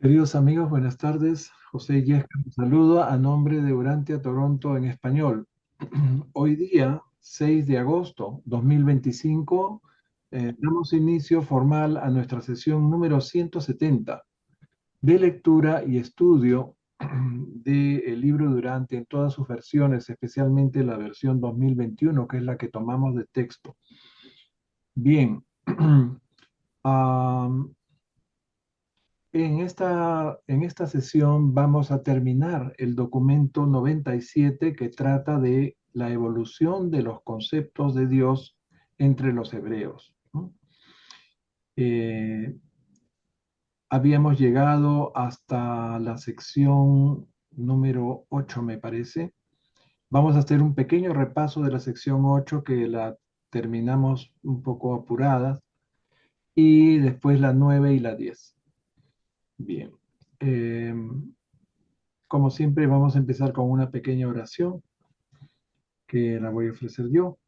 Queridos amigos, buenas tardes. José Yesca, un saludo a nombre de Urantia Toronto en español. Hoy día, 6 de agosto 2025, damos inicio formal a nuestra sesión número 170 de lectura y estudio del libro de Urantia en todas sus versiones, especialmente la versión 2021, que es la que tomamos de texto. Bien. Am, en esta sesión vamos a terminar el documento 97 que trata de la evolución de los conceptos de Dios entre los hebreos, ¿no? Eh, Habíamos llegado hasta la sección número 8, me parece. Vamos a hacer un pequeño repaso de la sección 8 que la terminamos un poco apuradas y después la 9 y la 10. Bien. Como siempre, vamos a empezar con una pequeña oración que la voy a ofrecer yo.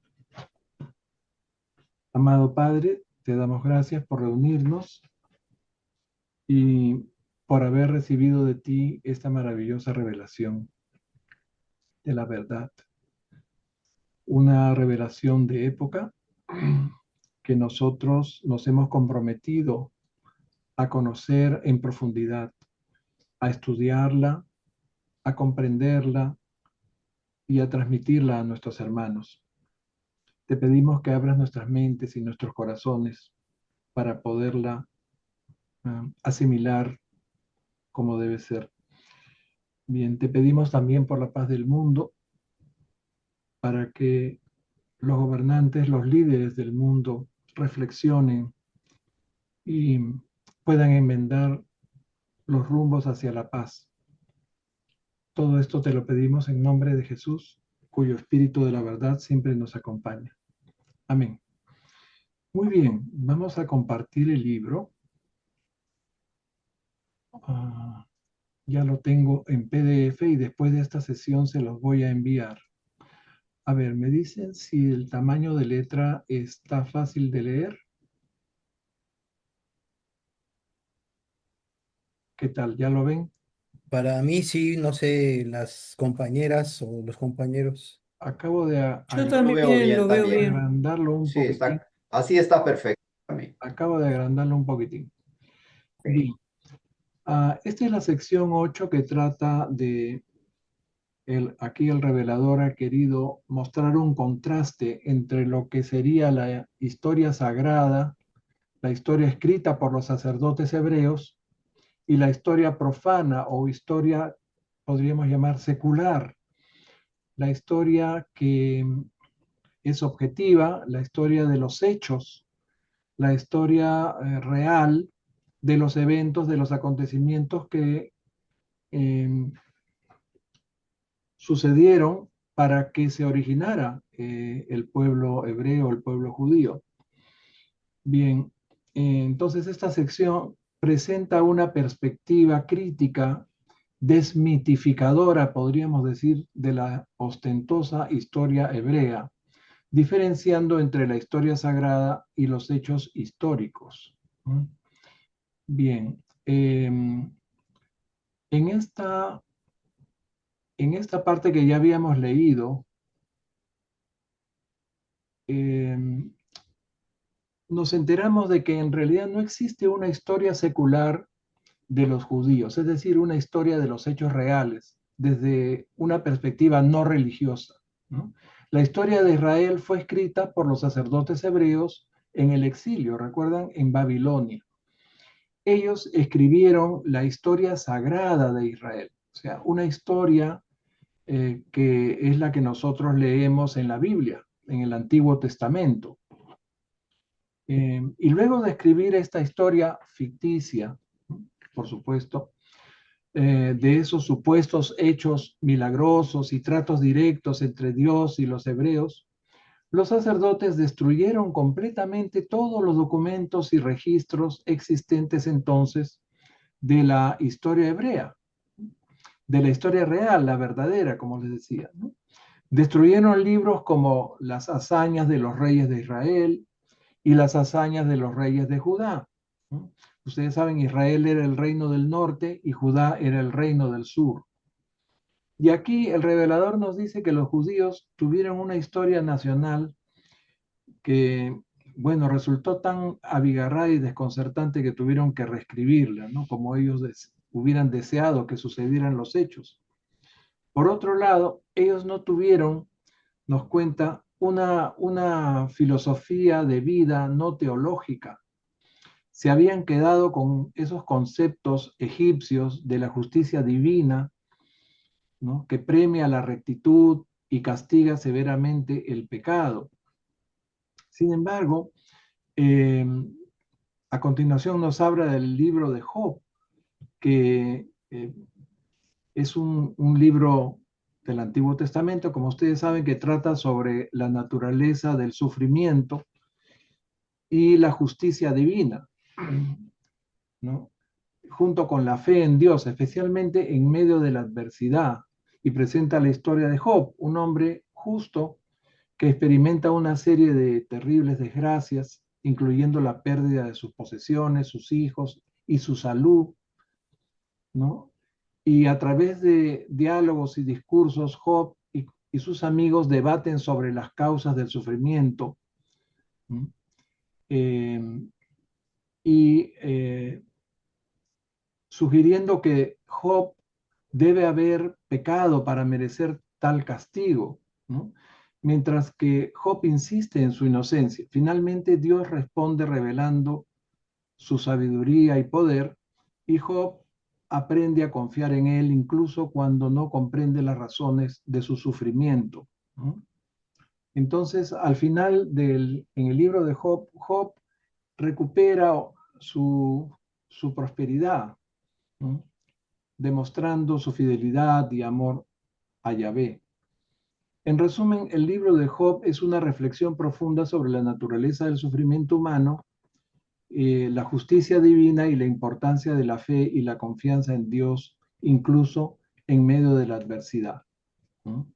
Amado Padre, te damos gracias por reunirnos y por haber recibido de ti esta maravillosa revelación de la verdad. Una revelación de época que nosotros nos hemos comprometido a conocer en profundidad, a estudiarla, a comprenderla y a transmitirla a nuestros hermanos. Te pedimos que abras nuestras mentes y nuestros corazones para poderla asimilar como debe ser. Bien, te pedimos también por la paz del mundo, para que los gobernantes, los líderes del mundo reflexionen y puedan enmendar los rumbos hacia la paz. Todo esto te lo pedimos en nombre de Jesús, cuyo Espíritu de la verdad siempre nos acompaña. Amén. Muy bien, vamos a compartir el libro. Ah, ya lo tengo en PDF y después de esta sesión se los voy a enviar. A ver, me dicen si el tamaño de letra está fácil de leer. ¿Qué tal? ¿Ya lo ven? Para mí sí, no sé, las compañeras o los compañeros. Acabo de Yo Lo veo también bien lo veo también. bien. agrandarlo un Sí, poquitín. así está perfecto para mí. Acabo de agrandarlo un poquitín. Bien. Ok. Esta es la sección 8 que trata aquí el revelador ha querido mostrar un contraste entre lo que sería la historia sagrada, la historia escrita por los sacerdotes hebreos, y la historia profana o historia, podríamos llamar secular, la historia que es objetiva, la historia de los hechos, la historia real de los eventos, de los acontecimientos que eh, sucedieron para que se originara el pueblo hebreo, el pueblo judío. Bien, entonces esta sección presenta una perspectiva crítica, desmitificadora, podríamos decir, de la ostentosa historia hebrea, diferenciando entre la historia sagrada y los hechos históricos. ¿Mm? Bien, en esta parte que ya habíamos leído, eh, nos enteramos de que en realidad no existe una historia secular de los judíos, es decir, una historia de los hechos reales, desde una perspectiva no religiosa, ¿no? La historia de Israel fue escrita por los sacerdotes hebreos en el exilio, recuerdan, en Babilonia. Ellos escribieron la historia sagrada de Israel, o sea, una historia que es la que nosotros leemos en la Biblia, en el Antiguo Testamento. Y luego de escribir esta historia ficticia, por supuesto, de esos supuestos hechos milagrosos y tratos directos entre Dios y los hebreos, los sacerdotes destruyeron completamente todos los documentos y registros existentes entonces de la historia hebrea, de la historia real, la verdadera, como les decía, ¿no? Destruyeron libros como las hazañas de los reyes de Israel y las hazañas de los reyes de Judá, ¿no? Ustedes saben, Israel era el reino del norte y Judá era el reino del sur. Y aquí el revelador nos dice que los judíos tuvieron una historia nacional que, bueno, resultó tan abigarrada y desconcertante que tuvieron que reescribirla, ¿no? Como ellos hubieran deseado que sucedieran los hechos. Por otro lado, ellos no tuvieron, nos cuenta, una filosofía de vida no teológica. Se habían quedado con esos conceptos egipcios de la justicia divina, ¿no? Que premia la rectitud y castiga severamente el pecado. Sin embargo, eh, a continuación nos habla del libro de Job, que es un libro del Antiguo Testamento, como ustedes saben, que trata sobre la naturaleza del sufrimiento y la justicia divina, ¿no? Junto con la fe en Dios, especialmente en medio de la adversidad, y presenta la historia de Job, un hombre justo que experimenta una serie de terribles desgracias, incluyendo la pérdida de sus posesiones, sus hijos y su salud, ¿no? Y a través de diálogos y discursos, Job y sus amigos debaten sobre las causas del sufrimiento, ¿no? Eh, y sugiriendo que Job debe haber pecado para merecer tal castigo, ¿no? Mientras que Job insiste en su inocencia. Finalmente Dios responde revelando su sabiduría y poder, y Job aprende a confiar en él incluso cuando no comprende las razones de su sufrimiento, ¿no? Entonces, al final en el libro de Job, Job recupera su prosperidad, ¿no? Demostrando su fidelidad y amor a Yahvé. En resumen, el libro de Job es una reflexión profunda sobre la naturaleza del sufrimiento humano, la justicia divina y la importancia de la fe y la confianza en Dios, incluso en medio de la adversidad, ¿no?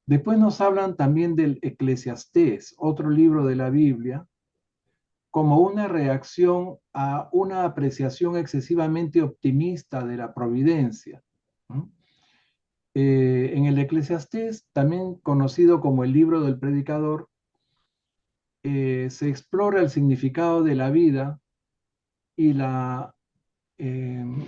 Después nos hablan también del Eclesiastés, otro libro de la Biblia, como una reacción a una apreciación excesivamente optimista de la providencia, ¿no? En el Eclesiastés, también conocido como el libro del predicador, se explora el significado de la vida y la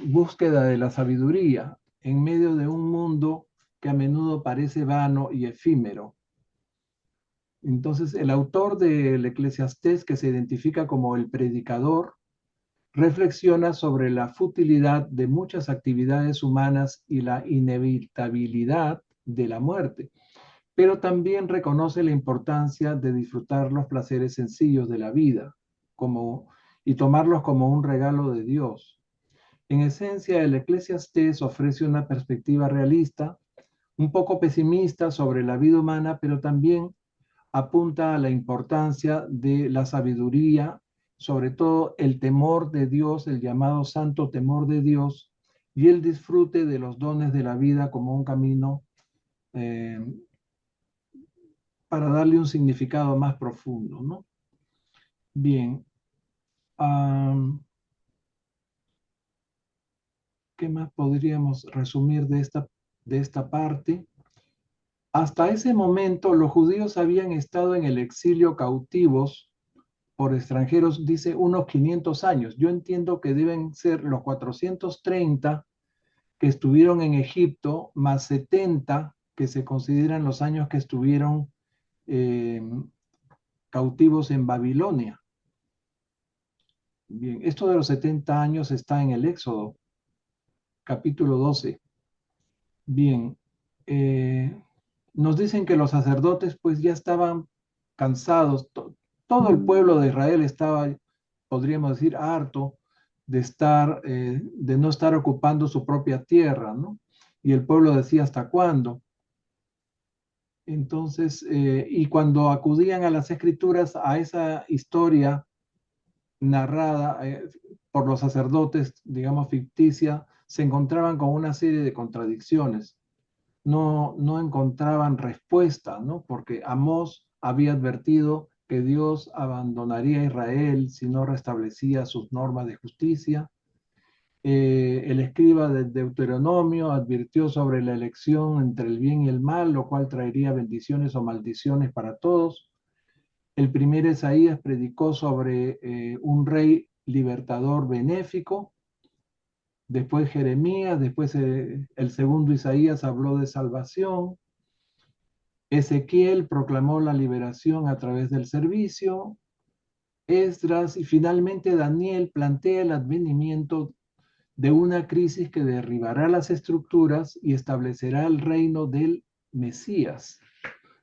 búsqueda de la sabiduría en medio de un mundo que a menudo parece vano y efímero. Entonces, el autor del Eclesiastés, que se identifica como el predicador, reflexiona sobre la futilidad de muchas actividades humanas y la inevitabilidad de la muerte, pero también reconoce la importancia de disfrutar los placeres sencillos de la vida y tomarlos como un regalo de Dios. En esencia, el Eclesiastés ofrece una perspectiva realista, un poco pesimista sobre la vida humana, pero también apunta a la importancia de la sabiduría, sobre todo el temor de Dios, el llamado santo temor de Dios, y el disfrute de los dones de la vida como un camino eh, para darle un significado más profundo, ¿no? Bien. ¿Qué más podríamos resumir de esta parte? Hasta ese momento los judíos habían estado en el exilio cautivos por extranjeros, dice, unos 500 años. Yo entiendo que deben ser los 430 que estuvieron en Egipto, más 70 que se consideran los años que estuvieron eh, cautivos en Babilonia. Bien, esto de los 70 años está en el Éxodo, capítulo 12. Bien, nos dicen que los sacerdotes pues ya estaban cansados, todo el pueblo de Israel estaba, podríamos decir, harto de no estar ocupando su propia tierra, ¿no? Y el pueblo decía, ¿hasta cuándo? Entonces, y cuando acudían a las escrituras, a esa historia narrada por los sacerdotes, digamos, ficticia, se encontraban con una serie de contradicciones. No encontraban respuesta, ¿no? Porque Amós había advertido que Dios abandonaría a Israel si no restablecía sus normas de justicia. El escriba del Deuteronomio advirtió sobre la elección entre el bien y el mal, lo cual traería bendiciones o maldiciones para todos. El primer Isaías predicó sobre un rey libertador benéfico. Después Jeremías, después el segundo Isaías habló de salvación. Ezequiel proclamó la liberación a través del servicio. Esdras y finalmente Daniel plantea el advenimiento de una crisis que derribará las estructuras y establecerá el reino del Mesías.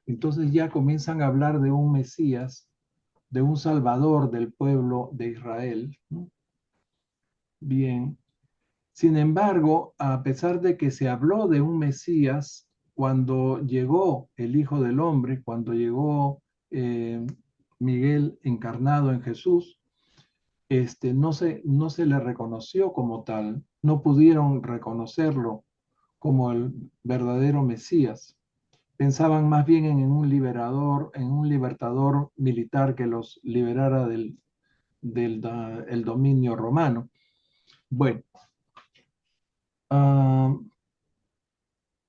Entonces ya comienzan a hablar de un Mesías, de un Salvador del pueblo de Israel. Bien. Sin embargo, a pesar de que se habló de un Mesías, cuando llegó el Hijo del Hombre, cuando llegó Miguel encarnado en Jesús, no se le reconoció como tal, no pudieron reconocerlo como el verdadero Mesías. Pensaban más bien en un liberador, en un libertador militar que los liberara el dominio romano. Bueno,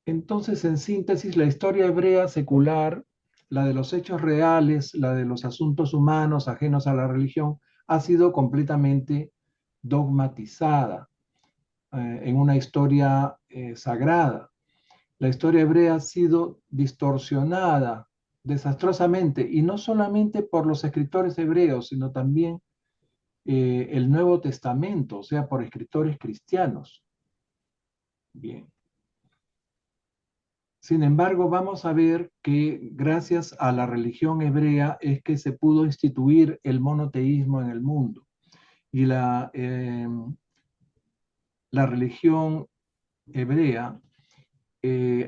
entonces, en síntesis, la historia hebrea secular, la de los hechos reales, la de los asuntos humanos ajenos a la religión, ha sido completamente dogmatizada en una historia sagrada. La historia hebrea ha sido distorsionada desastrosamente, y no solamente por los escritores hebreos, sino también el Nuevo Testamento, o sea, por escritores cristianos. Bien. Sin embargo, vamos a ver que gracias a la religión hebrea es que se pudo instituir el monoteísmo en el mundo. Y la religión hebrea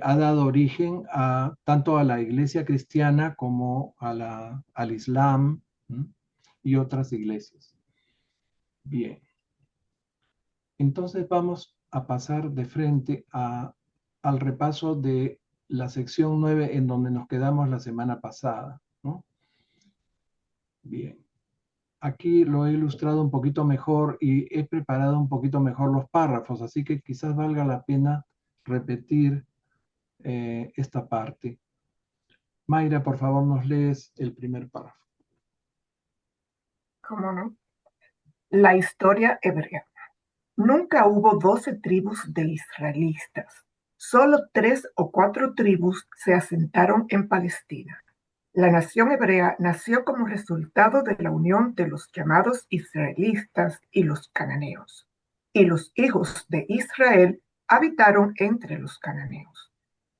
ha dado origen tanto a la iglesia cristiana como al Islam, ¿m? Y otras iglesias. Bien. Entonces vamos a pasar de frente al repaso de la sección 9 en donde nos quedamos la semana pasada, ¿no? Bien. Aquí lo he ilustrado un poquito mejor y he preparado un poquito mejor los párrafos, así que quizás valga la pena repetir esta parte. Mayra, por favor, nos lees el primer párrafo. ¿Cómo no? La historia hebrea. Nunca hubo 12 tribus de israelitas. Solo 3 o 4 tribus se asentaron en Palestina. La nación hebrea nació como resultado de la unión de los llamados israelitas y los cananeos. Y los hijos de Israel habitaron entre los cananeos.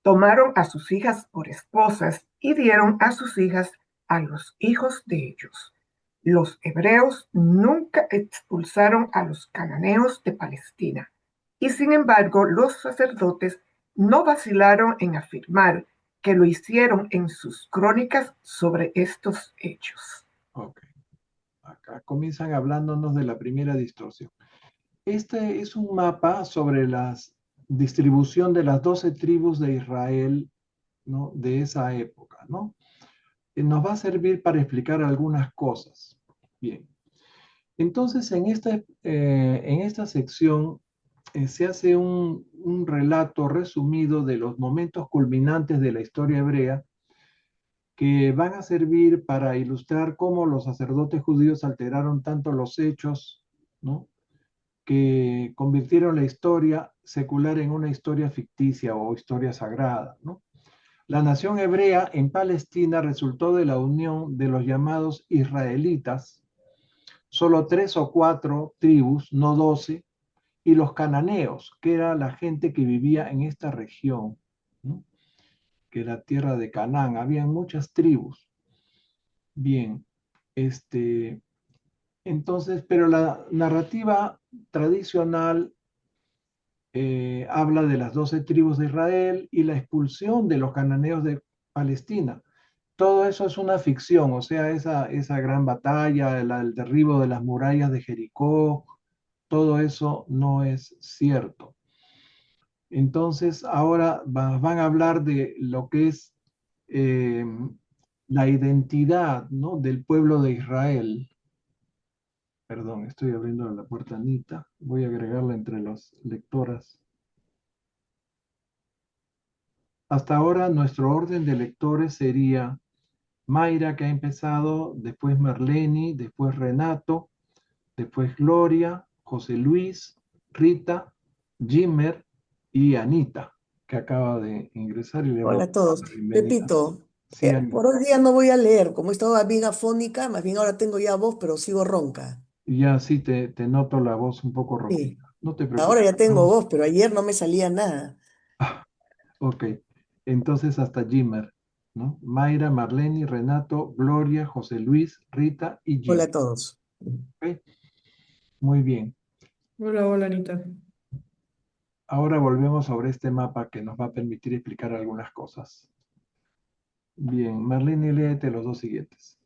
Tomaron a sus hijas por esposas y dieron a sus hijas a los hijos de ellos. Los hebreos nunca expulsaron a los cananeos de Palestina, y sin embargo los sacerdotes no vacilaron en afirmar que lo hicieron en sus crónicas sobre estos hechos. Ok. Acá comienzan hablándonos de la primera distorsión. Este es un mapa sobre la distribución de las 12 tribus de Israel, ¿no? De esa época, ¿no? Nos va a servir para explicar algunas cosas. Bien. Entonces, en esta sección se hace un relato resumido de los momentos culminantes de la historia hebrea que van a servir para ilustrar cómo los sacerdotes judíos alteraron tanto los hechos, ¿no? Que convirtieron la historia secular en una historia ficticia o historia sagrada, ¿no? La nación hebrea en Palestina resultó de la unión de los llamados israelitas, solo 3 o 4 tribus, no 12, y los cananeos, que era la gente que vivía en esta región, ¿no? Que era tierra de Canaán. Habían muchas tribus. Bien, entonces, pero la narrativa tradicional habla de las 12 tribus de Israel y la expulsión de los cananeos de Palestina. Todo eso es una ficción, o sea, esa gran batalla, el derribo de las murallas de Jericó, todo eso no es cierto. Entonces, ahora van a hablar de lo que es la identidad, ¿no?, del pueblo de Israel. Perdón, estoy abriendo la puerta, Anita. Voy a agregarla entre las lectoras. Hasta ahora nuestro orden de lectores sería Mayra, que ha empezado, después Marlene, después Renato, después Gloria, José Luis, Rita, Jimmer y Anita, que acaba de ingresar y le Hola vamos a a dar todos. la bienvenida. Pepito, Sí, por Anita. hoy día no voy a leer, como he estado bien afónica, más bien ahora tengo ya voz, pero sigo ronca. Ya sí te noto la voz un poco Sí, ronquita. No te ahora preocupes. ya tengo Vamos. voz, pero ayer no me salía nada. Ah, ok. Entonces hasta Jimmer, ¿no? Mayra, Marlene, Renato, Gloria, José Luis, Rita y Hola Jimmer. a todos. ¿Ok? Muy bien. Hola, hola, Anita. Ahora volvemos sobre este mapa que nos va a permitir explicar algunas cosas. Bien, Marlene, léete los dos siguientes.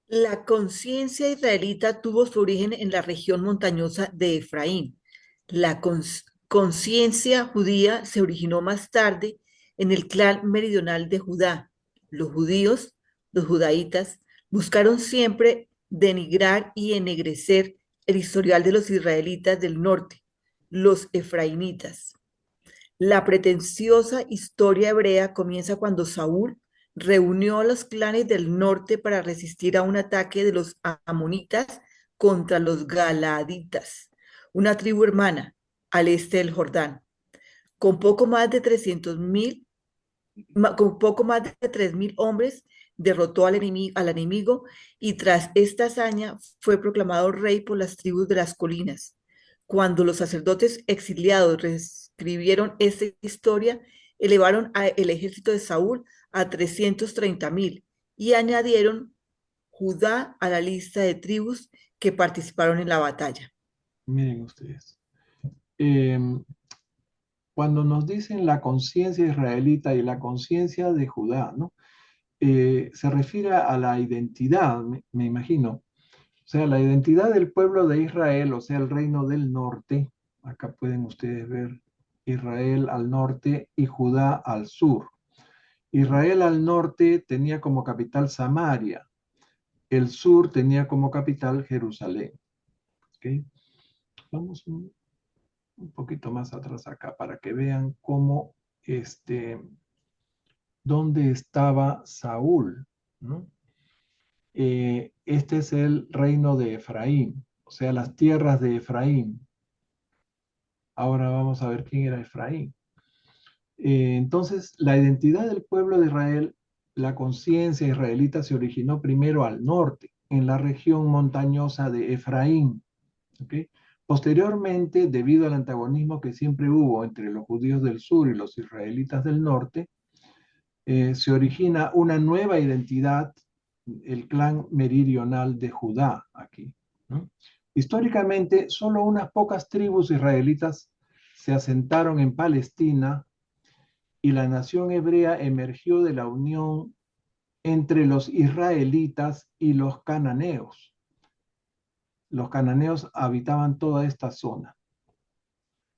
La conciencia israelita tuvo su origen en la región montañosa de Efraín. La conciencia judía se originó más tarde en el clan meridional de Judá. Los judíos, los judaítas, buscaron siempre denigrar y ennegrecer el historial de los israelitas del norte, los efraimitas. La pretenciosa historia hebrea comienza cuando Saúl reunió a los clanes del norte para resistir a un ataque de los amonitas contra los galaditas, una tribu hermana al este del Jordán. Con poco más de 300.000, con poco más de 3.000 hombres, derrotó al enemigo y tras esta hazaña fue proclamado rey por las tribus de las colinas. Cuando los sacerdotes exiliados reescribieron esta historia, elevaron el ejército de Saúl a 330.000 y añadieron Judá a la lista de tribus que participaron en la batalla. Miren ustedes. Cuando nos dicen la conciencia israelita y la conciencia de Judá, ¿no? Se refiere a la identidad, me imagino. O sea, la identidad del pueblo de Israel, o sea, el reino del norte. Acá pueden ustedes ver Israel al norte y Judá al sur. Israel al norte tenía como capital Samaria. El sur tenía como capital Jerusalén. ¿Okay? Vamos un poquito más atrás acá para que vean cómo, dónde estaba Saúl, ¿no? Este es el reino de Efraín, o sea, las tierras de Efraín. Ahora vamos a ver quién era Efraín. Entonces, la identidad del pueblo de Israel, la conciencia israelita se originó primero al norte, en la región montañosa de Efraín. ¿Okay? Posteriormente, debido al antagonismo que siempre hubo entre los judíos del sur y los israelitas del norte, se origina una nueva identidad, el clan meridional de Judá aquí, ¿no? Históricamente, solo unas pocas tribus israelitas se asentaron en Palestina y la nación hebrea emergió de la unión entre los israelitas y los cananeos. Los cananeos habitaban toda esta zona.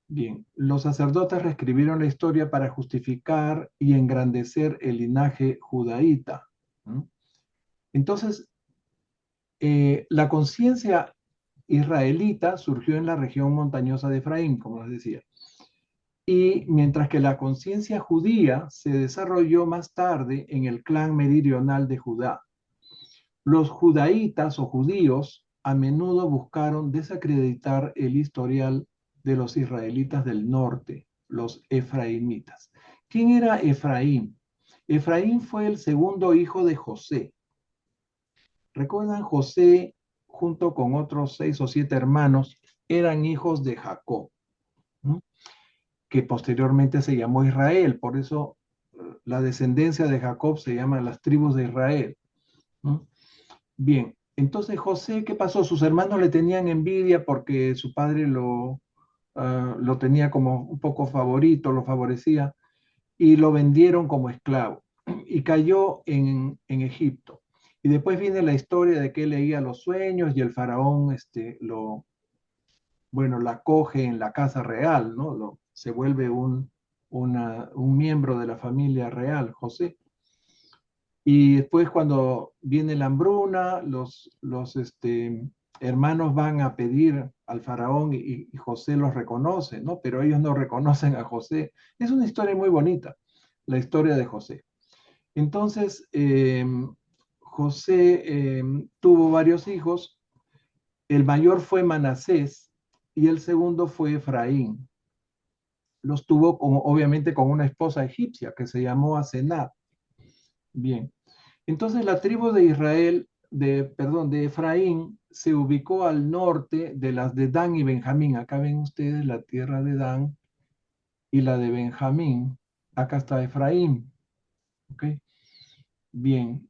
Bien, los sacerdotes reescribieron la historia para justificar y engrandecer el linaje judaíta, ¿no? Entonces, la conciencia israelita surgió en la región montañosa de Efraín, como les decía, y mientras que la conciencia judía se desarrolló más tarde en el clan meridional de Judá. Los judaítas o judíos a menudo buscaron desacreditar el historial de los israelitas del norte, los efraimitas. ¿Quién era Efraín? Efraín fue el segundo hijo de José. ¿Recuerdan? José, junto con otros 6 o 7 hermanos, eran hijos de Jacob, ¿no? Que posteriormente se llamó Israel. Por eso la descendencia de Jacob se llama las tribus de Israel, ¿no? Bien, entonces José, ¿qué pasó? Sus hermanos le tenían envidia porque su padre lo tenía como un poco favorito, lo favorecía, y lo vendieron como esclavo y cayó en Egipto. Y después viene la historia de que él leía los sueños y el faraón lo acoge en la casa real, ¿no? Se vuelve un miembro de la familia real, José. Y después cuando viene la hambruna, hermanos van a pedir al faraón y José los reconoce, ¿no? Pero ellos no reconocen a José. Es una historia muy bonita, la historia de José. Entonces, José tuvo varios hijos. El mayor fue Manasés y el segundo fue Efraín. Los tuvo obviamente con una esposa egipcia que se llamó Asenat. Bien. Entonces la tribu de Israel, de Efraín, se ubicó al norte de las de Dan y Benjamín. Acá ven ustedes la tierra de Dan y la de Benjamín. Acá está Efraín. ¿Ok? Bien.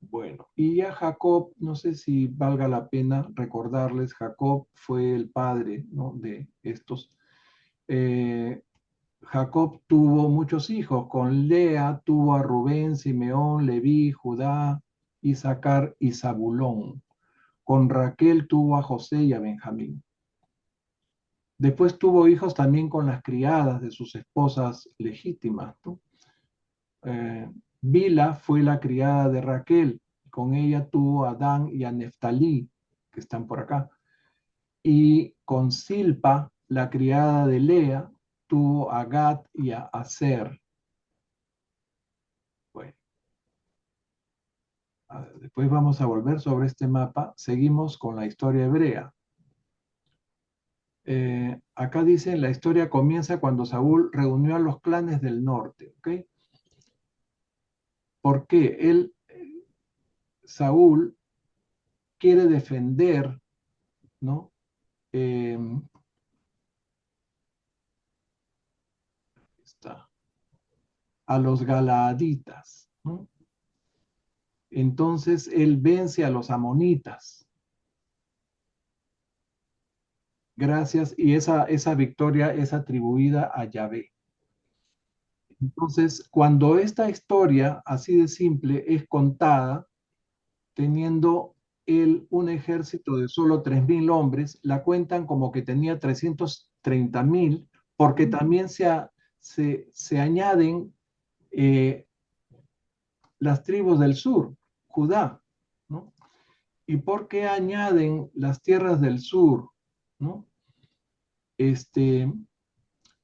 Bueno, y ya Jacob, no sé si valga la pena recordarles, Jacob fue el padre, ¿no?, de estos. Eh, Jacob tuvo muchos hijos, con Lea tuvo a Rubén, Simeón, Leví, Judá, Isaacar y Zabulón. Con Raquel tuvo a José y a Benjamín. Después tuvo hijos también con las criadas de sus esposas legítimas, ¿no? Bila fue la criada de Raquel, con ella tuvo a Dan y a Neftalí, que están por acá. Y con Silpa, la criada de Lea, tuvo a Gad y a Aser. Bueno, después vamos a volver sobre este mapa. Seguimos con la historia hebrea. Acá dice, la historia comienza cuando Saúl reunió a los clanes del norte. ¿Ok? ¿Por qué? Saúl, quiere defender, ¿no? Está, a los galaaditas, ¿no? Entonces él vence a los amonitas. Gracias, y esa victoria es atribuida a Yahvé. Entonces, cuando esta historia, así de simple, es contada, teniendo él un ejército de solo 3.000 hombres, la cuentan como que tenía 330.000, porque también se añaden las tribus del sur, Judá, ¿no? ¿Y por qué añaden las tierras del sur, ¿no?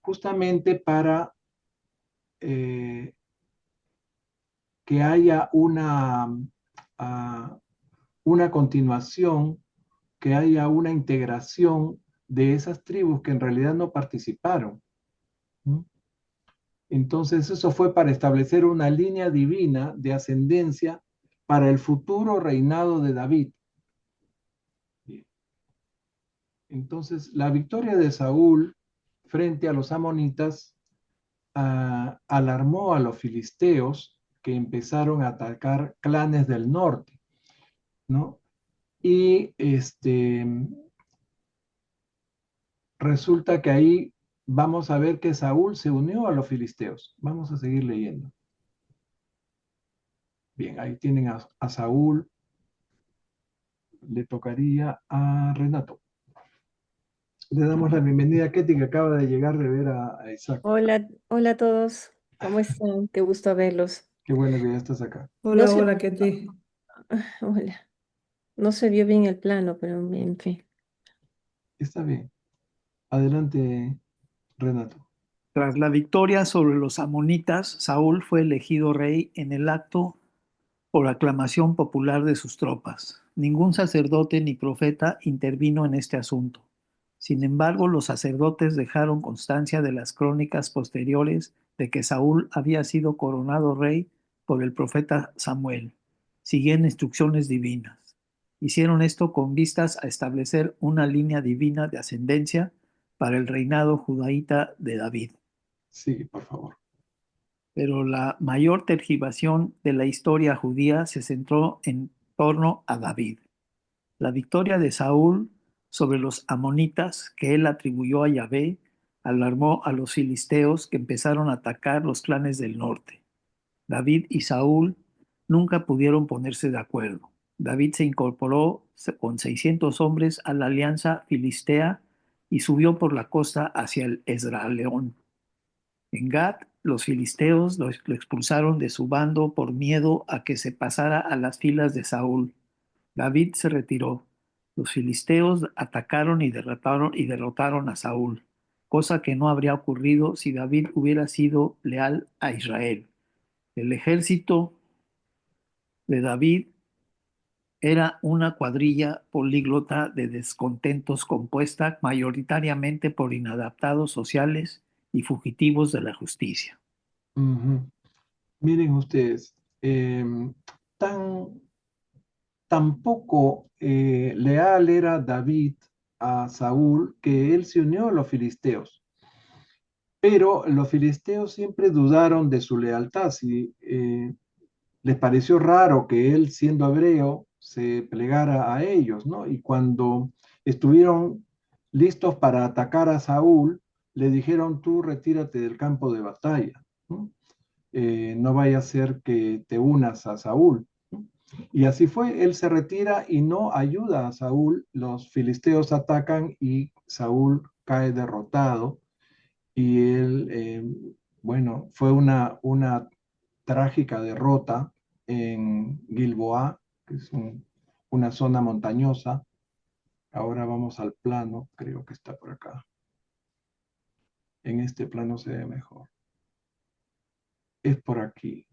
Justamente para que haya una continuación, que haya una integración de esas tribus que en realidad no participaron, ¿no? Entonces eso fue para establecer una línea divina de ascendencia para el futuro reinado de David. Entonces la victoria de Saúl frente a los amonitas alarmó a los filisteos, que empezaron a atacar clanes del norte, ¿no? Y resulta que ahí vamos a ver que Saúl se unió a los filisteos. Vamos a seguir leyendo. Bien, ahí tienen a Saúl. Le tocaría a Renato. Le damos la bienvenida a Ketty, que acaba de llegar de ver a Isaac. Hola, hola a todos. ¿Cómo están? Qué gusto verlos. Qué bueno que ya estás acá. No Hola, se, hola, Ketty. hola. No se vio bien el plano, pero en fin. Está bien. Adelante, Renato. Tras la victoria sobre los amonitas, Saúl fue elegido rey en el acto por aclamación popular de sus tropas. Ningún sacerdote ni profeta intervino en este asunto. Sin embargo, los sacerdotes dejaron constancia de las crónicas posteriores de que Saúl había sido coronado rey por el profeta Samuel, siguiendo instrucciones divinas. Hicieron esto con vistas a establecer una línea divina de ascendencia para el reinado judaíta de David. Sí, por favor. Pero la mayor tergiversación de la historia judía se centró en torno a David. La victoria de Saúl sobre los amonitas, que él atribuyó a Yahvé, alarmó a los filisteos, que empezaron a atacar los clanes del norte. David y Saúl nunca pudieron ponerse de acuerdo. David se incorporó con 600 hombres a la alianza filistea y subió por la costa hacia el Esdraelón. En Gat, los filisteos lo expulsaron de su bando por miedo a que se pasara a las filas de Saúl. David se retiró. Los filisteos atacaron y derrotaron a Saúl, cosa que no habría ocurrido si David hubiera sido leal a Israel. El ejército de David era una cuadrilla políglota de descontentos compuesta mayoritariamente por inadaptados sociales y fugitivos de la justicia. Ujú. Miren ustedes, tan, tan poco leal era David a Saúl que él se unió a los filisteos. Pero los filisteos siempre dudaron de su lealtad. Si les pareció raro que él, siendo hebreo, se plegara a ellos, ¿no? Y cuando estuvieron listos para atacar a Saúl, le dijeron, tú retírate del campo de batalla, ¿no? No vaya a ser que te unas a Saúl, ¿no? Y así fue, él se retira y no ayuda a Saúl, los filisteos atacan y Saúl cae derrotado y él, bueno, fue una trágica derrota en Gilboa, que es una zona montañosa. Ahora vamos al plano, creo que está por acá. En este plano se ve mejor. Es por aquí.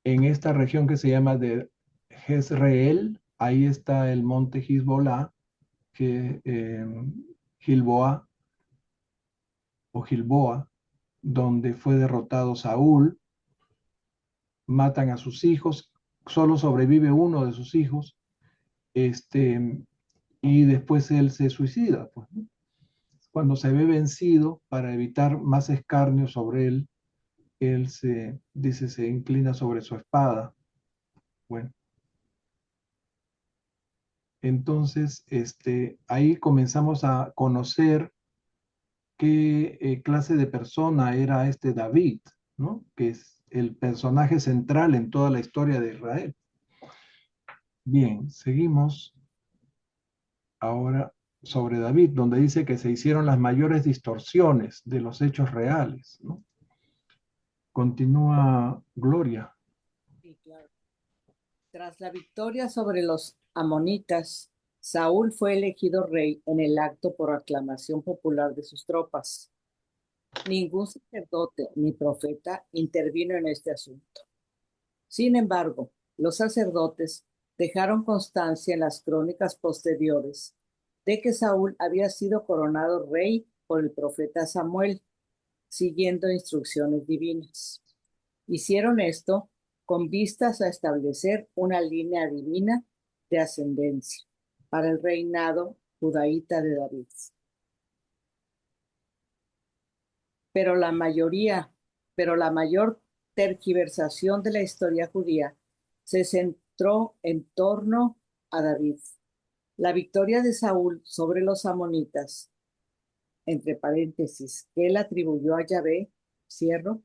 En esta región que se llama de Jezreel, ahí está el monte Gilboa, Gilboa o Gilboa, donde fue derrotado Saúl, matan a sus hijos, solo sobrevive uno de sus hijos, y después él se suicida, pues, ¿no? Cuando se ve vencido, para evitar más escarnio sobre él se inclina sobre su espada. Bueno, entonces, ahí comenzamos a conocer qué clase de persona era este David, ¿no? Que es el personaje central en toda la historia de Israel. Bien, seguimos ahora sobre David, donde dice que se hicieron las mayores distorsiones de los hechos reales, ¿no? Continúa Gloria. Sí, claro. Tras la victoria sobre los amonitas, Saúl fue elegido rey en el acto por aclamación popular de sus tropas. Ningún sacerdote ni profeta intervino en este asunto. Sin embargo, los sacerdotes dejaron constancia en las crónicas posteriores de que Saúl había sido coronado rey por el profeta Samuel, siguiendo instrucciones divinas. Hicieron esto con vistas a establecer una línea divina de ascendencia para el reinado judaíta de David. Pero la mayor tergiversación de la historia judía se centró en torno a David. La victoria de Saúl sobre los amonitas, entre paréntesis, que él atribuyó a Yahvé, cierro,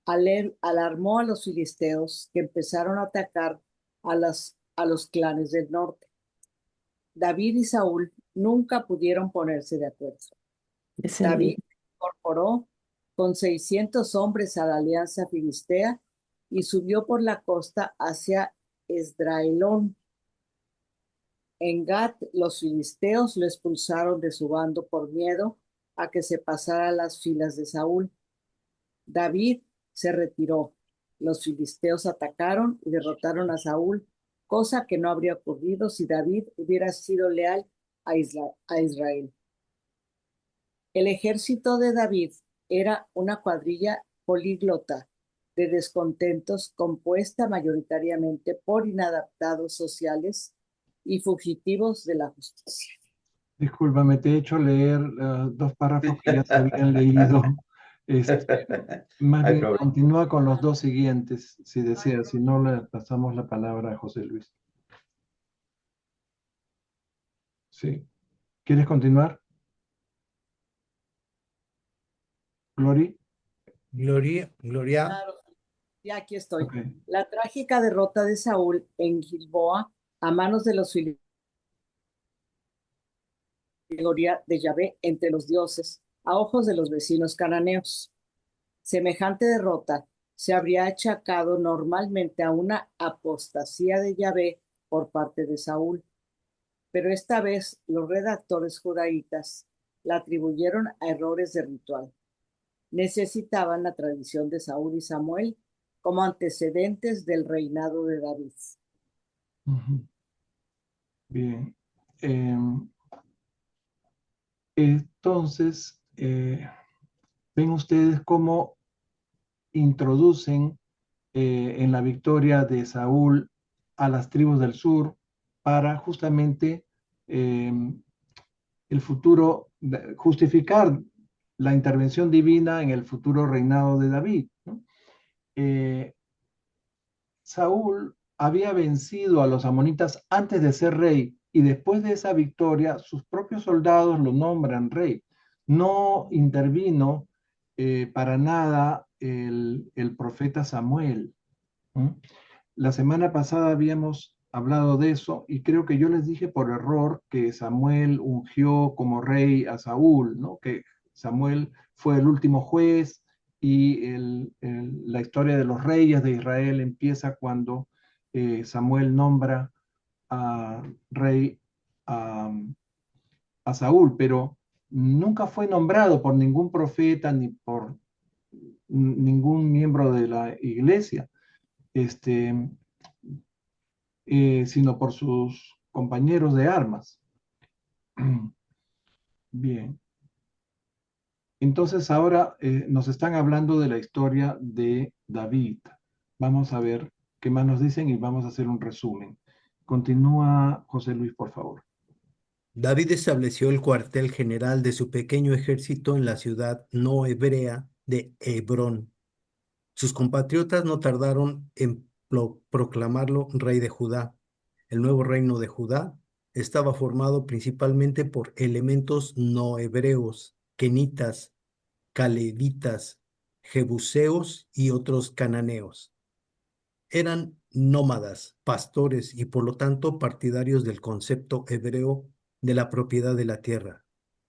alarmó a los filisteos, que empezaron a atacar a los clanes del norte. David y Saúl nunca pudieron ponerse de acuerdo. David incorporó con 600 hombres a la alianza filistea y subió por la costa hacia Esdraelón. En Gat, los filisteos lo expulsaron de su bando por miedo a que se pasara a las filas de Saúl. David se retiró. Los filisteos atacaron y derrotaron a Saúl, cosa que no habría ocurrido si David hubiera sido leal a Israel. El ejército de David era una cuadrilla políglota de descontentos compuesta mayoritariamente por inadaptados sociales y fugitivos de la justicia. Discúlpame, te he hecho leer dos párrafos que ya se habían leído. Más bien, continúa con los dos siguientes, si deseas, si no, le pasamos la palabra a José Luis. Sí. ¿Quieres continuar? Glory. Gloria. Claro, y aquí estoy. Okay. La trágica derrota de Saúl en Gilboa a manos de los filisteos, gloria de Yahvé entre los dioses, a ojos de los vecinos cananeos. Semejante derrota se habría achacado normalmente a una apostasía de Yahvé por parte de Saúl, pero esta vez los redactores judaítas la atribuyeron a errores de ritual. Necesitaban la tradición de Saúl y Samuel como antecedentes del reinado de David. Bien. Entonces, ven ustedes cómo introducen en la victoria de Saúl a las tribus del sur para justamente el futuro, justificar la intervención divina en el futuro reinado de David, ¿no? Saúl había vencido a los amonitas antes de ser rey y después de esa victoria sus propios soldados lo nombran rey. No intervino para nada el profeta Samuel. La semana pasada habíamos hablado de eso y creo que yo les dije por error que Samuel ungió como rey a Saúl, ¿no? Que Samuel fue el último juez y la historia de los reyes de Israel empieza cuando Samuel nombra a rey a Saúl, pero nunca fue nombrado por ningún profeta ni por ningún miembro de la iglesia. Sino por sus compañeros de armas. Bien. Entonces ahora nos están hablando de la historia de David. Vamos a ver qué más nos dicen y vamos a hacer un resumen. Continúa, José Luis, por favor. David estableció el cuartel general de su pequeño ejército en la ciudad no hebrea de Hebrón. Sus compatriotas no tardaron en proclamarlo rey de Judá. El nuevo reino de Judá estaba formado principalmente por elementos no hebreos, kenitas, calevitas, jebuseos y otros cananeos. Eran nómadas, pastores y por lo tanto partidarios del concepto hebreo de la propiedad de la tierra.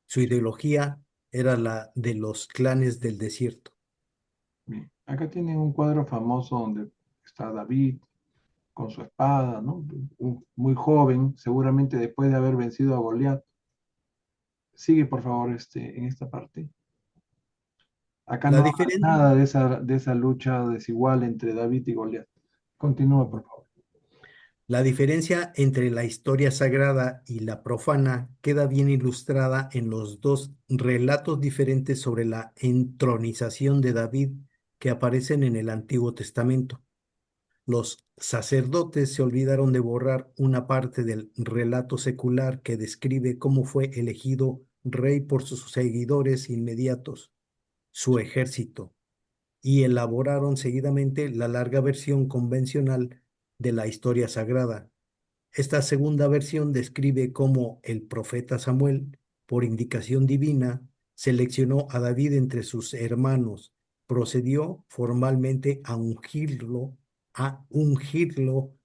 Su ideología era la de los clanes del desierto. Bien. Acá tienen un cuadro famoso donde está David con su espada, ¿no? Muy joven, seguramente después de haber vencido a Goliat. Sigue, por favor, en esta parte. Acá La no hay diferencia nada de esa lucha desigual entre David y Goliat. Continúa, por favor. La diferencia entre la historia sagrada y la profana queda bien ilustrada en los dos relatos diferentes sobre la entronización de David que aparecen en el Antiguo Testamento. Los sacerdotes se olvidaron de borrar una parte del relato secular que describe cómo fue elegido rey por sus seguidores inmediatos, su ejército, y elaboraron seguidamente la larga versión convencional de la historia sagrada. Esta segunda versión describe cómo el profeta Samuel, por indicación divina, seleccionó a David entre sus hermanos, procedió formalmente a ungirlo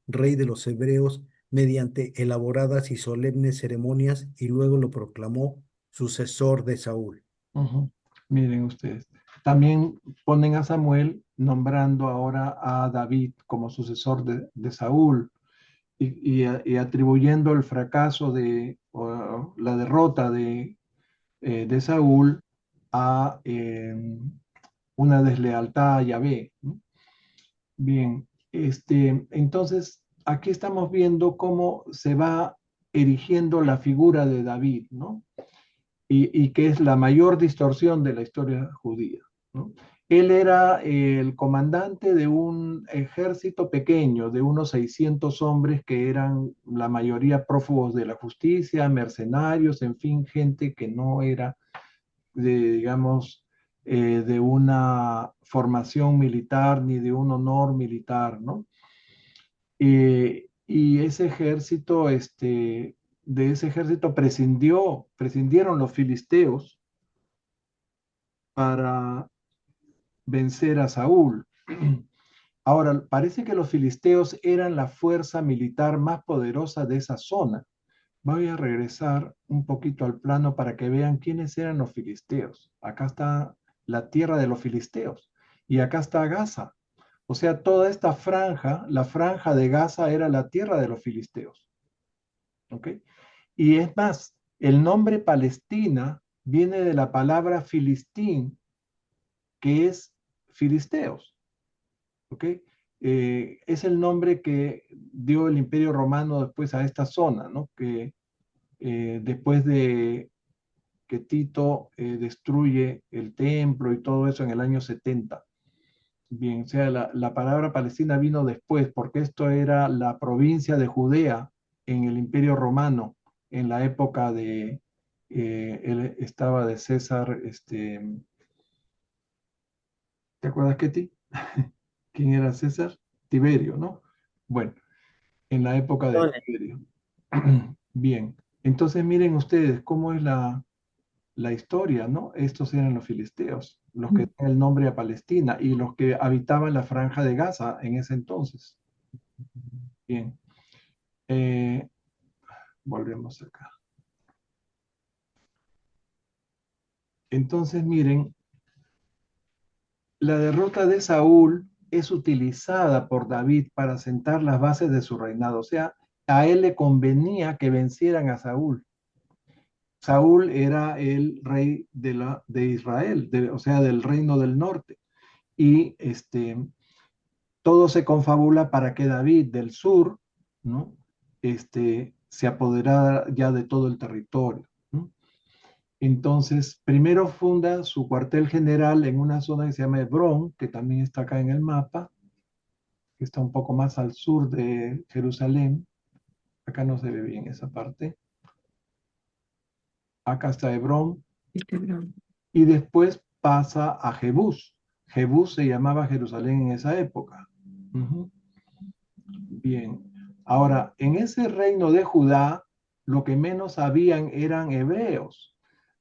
rey de los hebreos mediante elaboradas y solemnes ceremonias y luego lo proclamó sucesor de Saúl. Miren ustedes. También ponen a Samuel nombrando ahora a David como sucesor de Saúl y atribuyendo el fracaso o la derrota de Saúl a una deslealtad a Yahvé, ¿no? Bien, entonces aquí estamos viendo cómo se va erigiendo la figura de David, ¿no? Y que es la mayor distorsión de la historia judía, ¿no? Él era el comandante de un ejército pequeño, de unos 600 hombres que eran la mayoría prófugos de la justicia, mercenarios, en fin, gente que no era, digamos, de una formación militar ni de un honor militar, ¿no? Y ese ejército, de ese ejército prescindieron los filisteos para vencer a Saúl. Ahora, parece que los filisteos eran la fuerza militar más poderosa de esa zona. Voy a regresar un poquito al plano para que vean quiénes eran los filisteos. Acá está la tierra de los filisteos. Y acá está Gaza. O sea, toda esta franja, la franja de Gaza era la tierra de los filisteos. ¿Ok? Y es más, el nombre Palestina viene de la palabra filistín, que es filisteos. ¿Ok? Es el nombre que dio el Imperio Romano después a esta zona, ¿no? Que después de que Tito destruye el templo y todo eso en el año 70. Bien, o sea, la palabra Palestina vino después, porque esto era la provincia de Judea en el Imperio Romano, en la época de, él estaba de César, ¿te acuerdas, Ketty? ¿Quién era César? Tiberio, ¿no? Bueno, en la época de Hola. Tiberio. Bien, entonces miren ustedes cómo es la historia, ¿no? Estos eran los filisteos, los que dan el nombre a Palestina y los que habitaban la franja de Gaza en ese entonces. Bien, eh, volvemos acá. Entonces, miren, la derrota de Saúl es utilizada por David para sentar las bases de su reinado. O sea, a él le convenía que vencieran a Saúl. Saúl era el rey de Israel, o sea, del reino del norte. Y todo se confabula para que David del sur, ¿no? Se apoderara ya de todo el territorio, ¿no? Entonces, primero funda su cuartel general en una zona que se llama Hebrón, que también está acá en el mapa, que está un poco más al sur de Jerusalén. Acá no se ve bien esa parte. Acá está Hebrón. Y después pasa a Jebús. Jebús se llamaba Jerusalén en esa época. Bien. Ahora, en ese reino de Judá, lo que menos habían eran hebreos,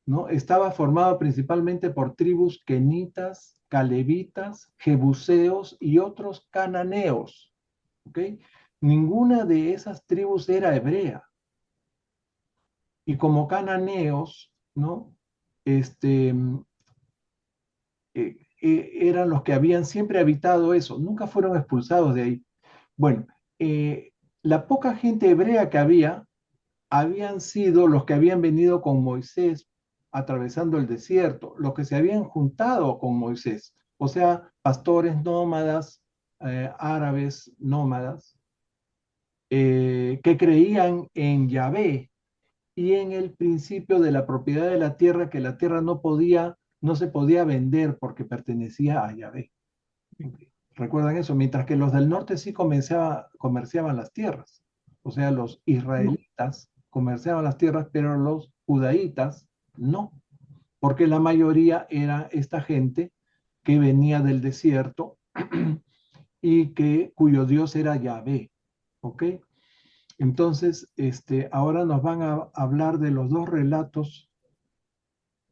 ¿no? Estaba formado principalmente por tribus kenitas, calebitas, jebuseos y otros cananeos, ¿ok? Ninguna de esas tribus era hebrea. Y como cananeos, ¿no? Eran los que habían siempre habitado eso, nunca fueron expulsados de ahí. Bueno, la poca gente hebrea que habían sido los que habían venido con Moisés atravesando el desierto, los que se habían juntado con Moisés, o sea, pastores nómadas, árabes nómadas, que creían en Yahvé y en el principio de la propiedad de la tierra, que la tierra no se podía vender porque pertenecía a Yahvé. ¿Recuerdan eso? Mientras que los del norte sí comerciaban las tierras. O sea, los israelitas comerciaban las tierras, pero los judaítas no, porque la mayoría era esta gente que venía del desierto y cuyo Dios era Yahvé. ¿Ok? Entonces, ahora nos van a hablar de los dos relatos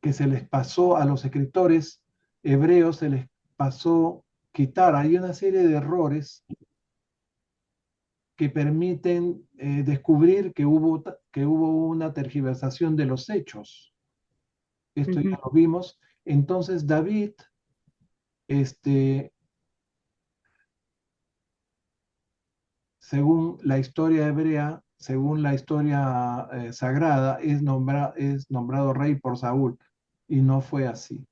que se les pasó a los escritores hebreos, se les pasó quitar. Hay una serie de errores que permiten descubrir que hubo una tergiversación de los hechos. Esto ya lo vimos. Entonces David, según la historia hebrea, según la historia sagrada, es nombrado rey por Saúl. Y no fue así.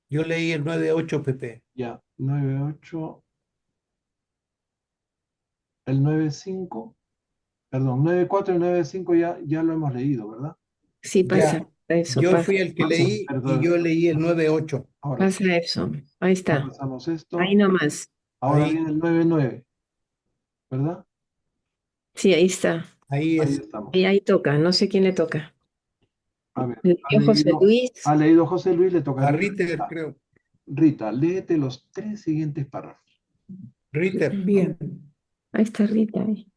Yo leí el 9:8, Pepe. Ya, 9:8. El 9:5. Perdón, 9:4 y 9:5 ya lo hemos leído, ¿verdad? Sí, Ya, pasa eso, yo pasa. fui el que leí y Perdón. yo leí el 9:8. Ahora, Pasa eso. Ahí está. pasamos esto. Ahí nomás. Ahora Ahí. viene el 9:9, ¿verdad? Sí, ahí está. Ahí Ahí es. estamos. Ahí toca. No sé quién le toca. A ver, ¿Leyó José Luis? ha leído José Luis, le A tocaría. Ritter, creo. Rita, léete los 3 siguientes párrafos. Ritter. Bien. Ahí está Rita. Ahí.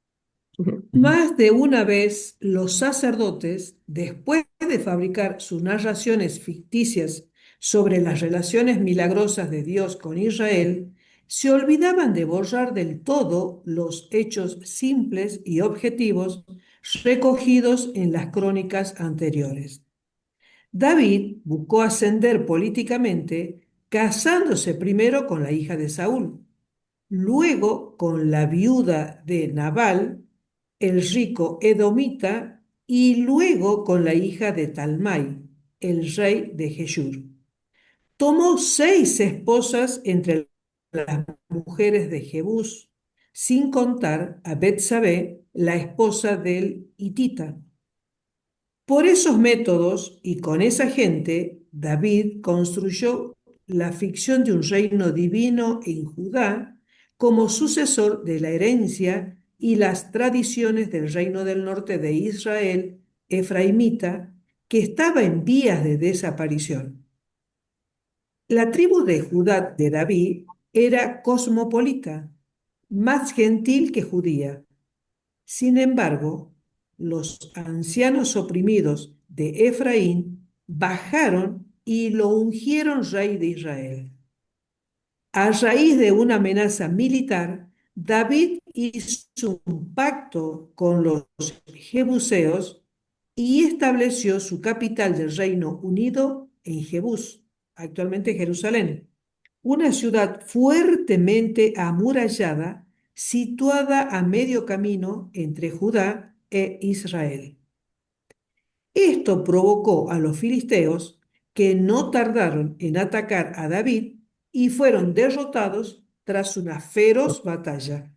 Más de una vez los sacerdotes, después de fabricar sus narraciones ficticias sobre las relaciones milagrosas de Dios con Israel, se olvidaban de borrar del todo los hechos simples y objetivos recogidos en las crónicas anteriores. David buscó ascender políticamente casándose primero con la hija de Saúl, luego con la viuda de Nabal, el rico edomita, y luego con la hija de Talmai, el rey de Geshur. Tomó 6 esposas entre las mujeres de Jebús, sin contar a Betsabé, la esposa del hitita. Por esos métodos y con esa gente, David construyó la ficción de un reino divino en Judá como sucesor de la herencia y las tradiciones del reino del norte de Israel, efraimita, que estaba en vías de desaparición. La tribu de Judá de David era cosmopolita, más gentil que judía. Sin embargo, los ancianos oprimidos de Efraín bajaron y lo ungieron rey de Israel. A raíz de una amenaza militar, David hizo un pacto con los jebuseos y estableció su capital del Reino Unido en Jebús, actualmente Jerusalén, una ciudad fuertemente amurallada situada a medio camino entre Judá e Israel. Esto provocó a los filisteos, que no tardaron en atacar a David y fueron derrotados tras una feroz batalla.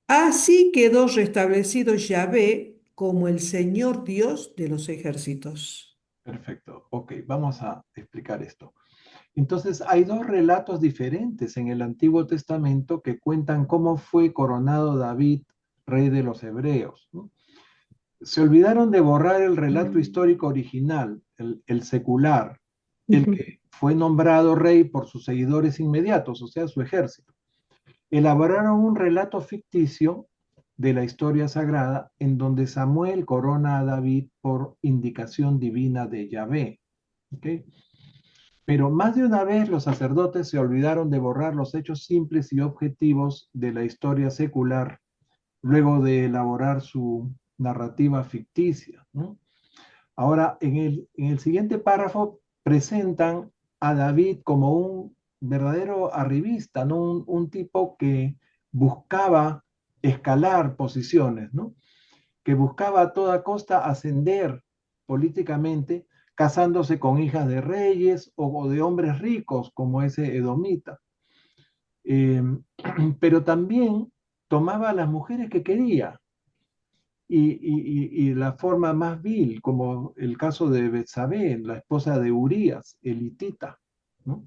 Así quedó restablecido Yahvé como el Señor Dios de los ejércitos. Perfecto. Ok, vamos a explicar esto. Entonces, hay 2 relatos diferentes en el Antiguo Testamento que cuentan cómo fue coronado David, rey de los hebreos, ¿no? Se olvidaron de borrar el relato histórico original, el secular, el que fue nombrado rey por sus seguidores inmediatos, o sea, su ejército. Elaboraron un relato ficticio de la historia sagrada en donde Samuel corona a David por indicación divina de Yahvé. ¿Okay? Pero más de una vez los sacerdotes se olvidaron de borrar los hechos simples y objetivos de la historia secular luego de elaborar su narrativa ficticia, ¿no? Ahora, en el siguiente párrafo presentan a David como un verdadero arribista, ¿no? Un tipo que buscaba escalar posiciones, ¿no? Que buscaba a toda costa ascender políticamente, casándose con hijas de reyes o de hombres ricos, como ese edomita. Pero también tomaba a las mujeres que quería, y la forma más vil, como el caso de Betsabé, la esposa de Urías, el hitita, ¿no?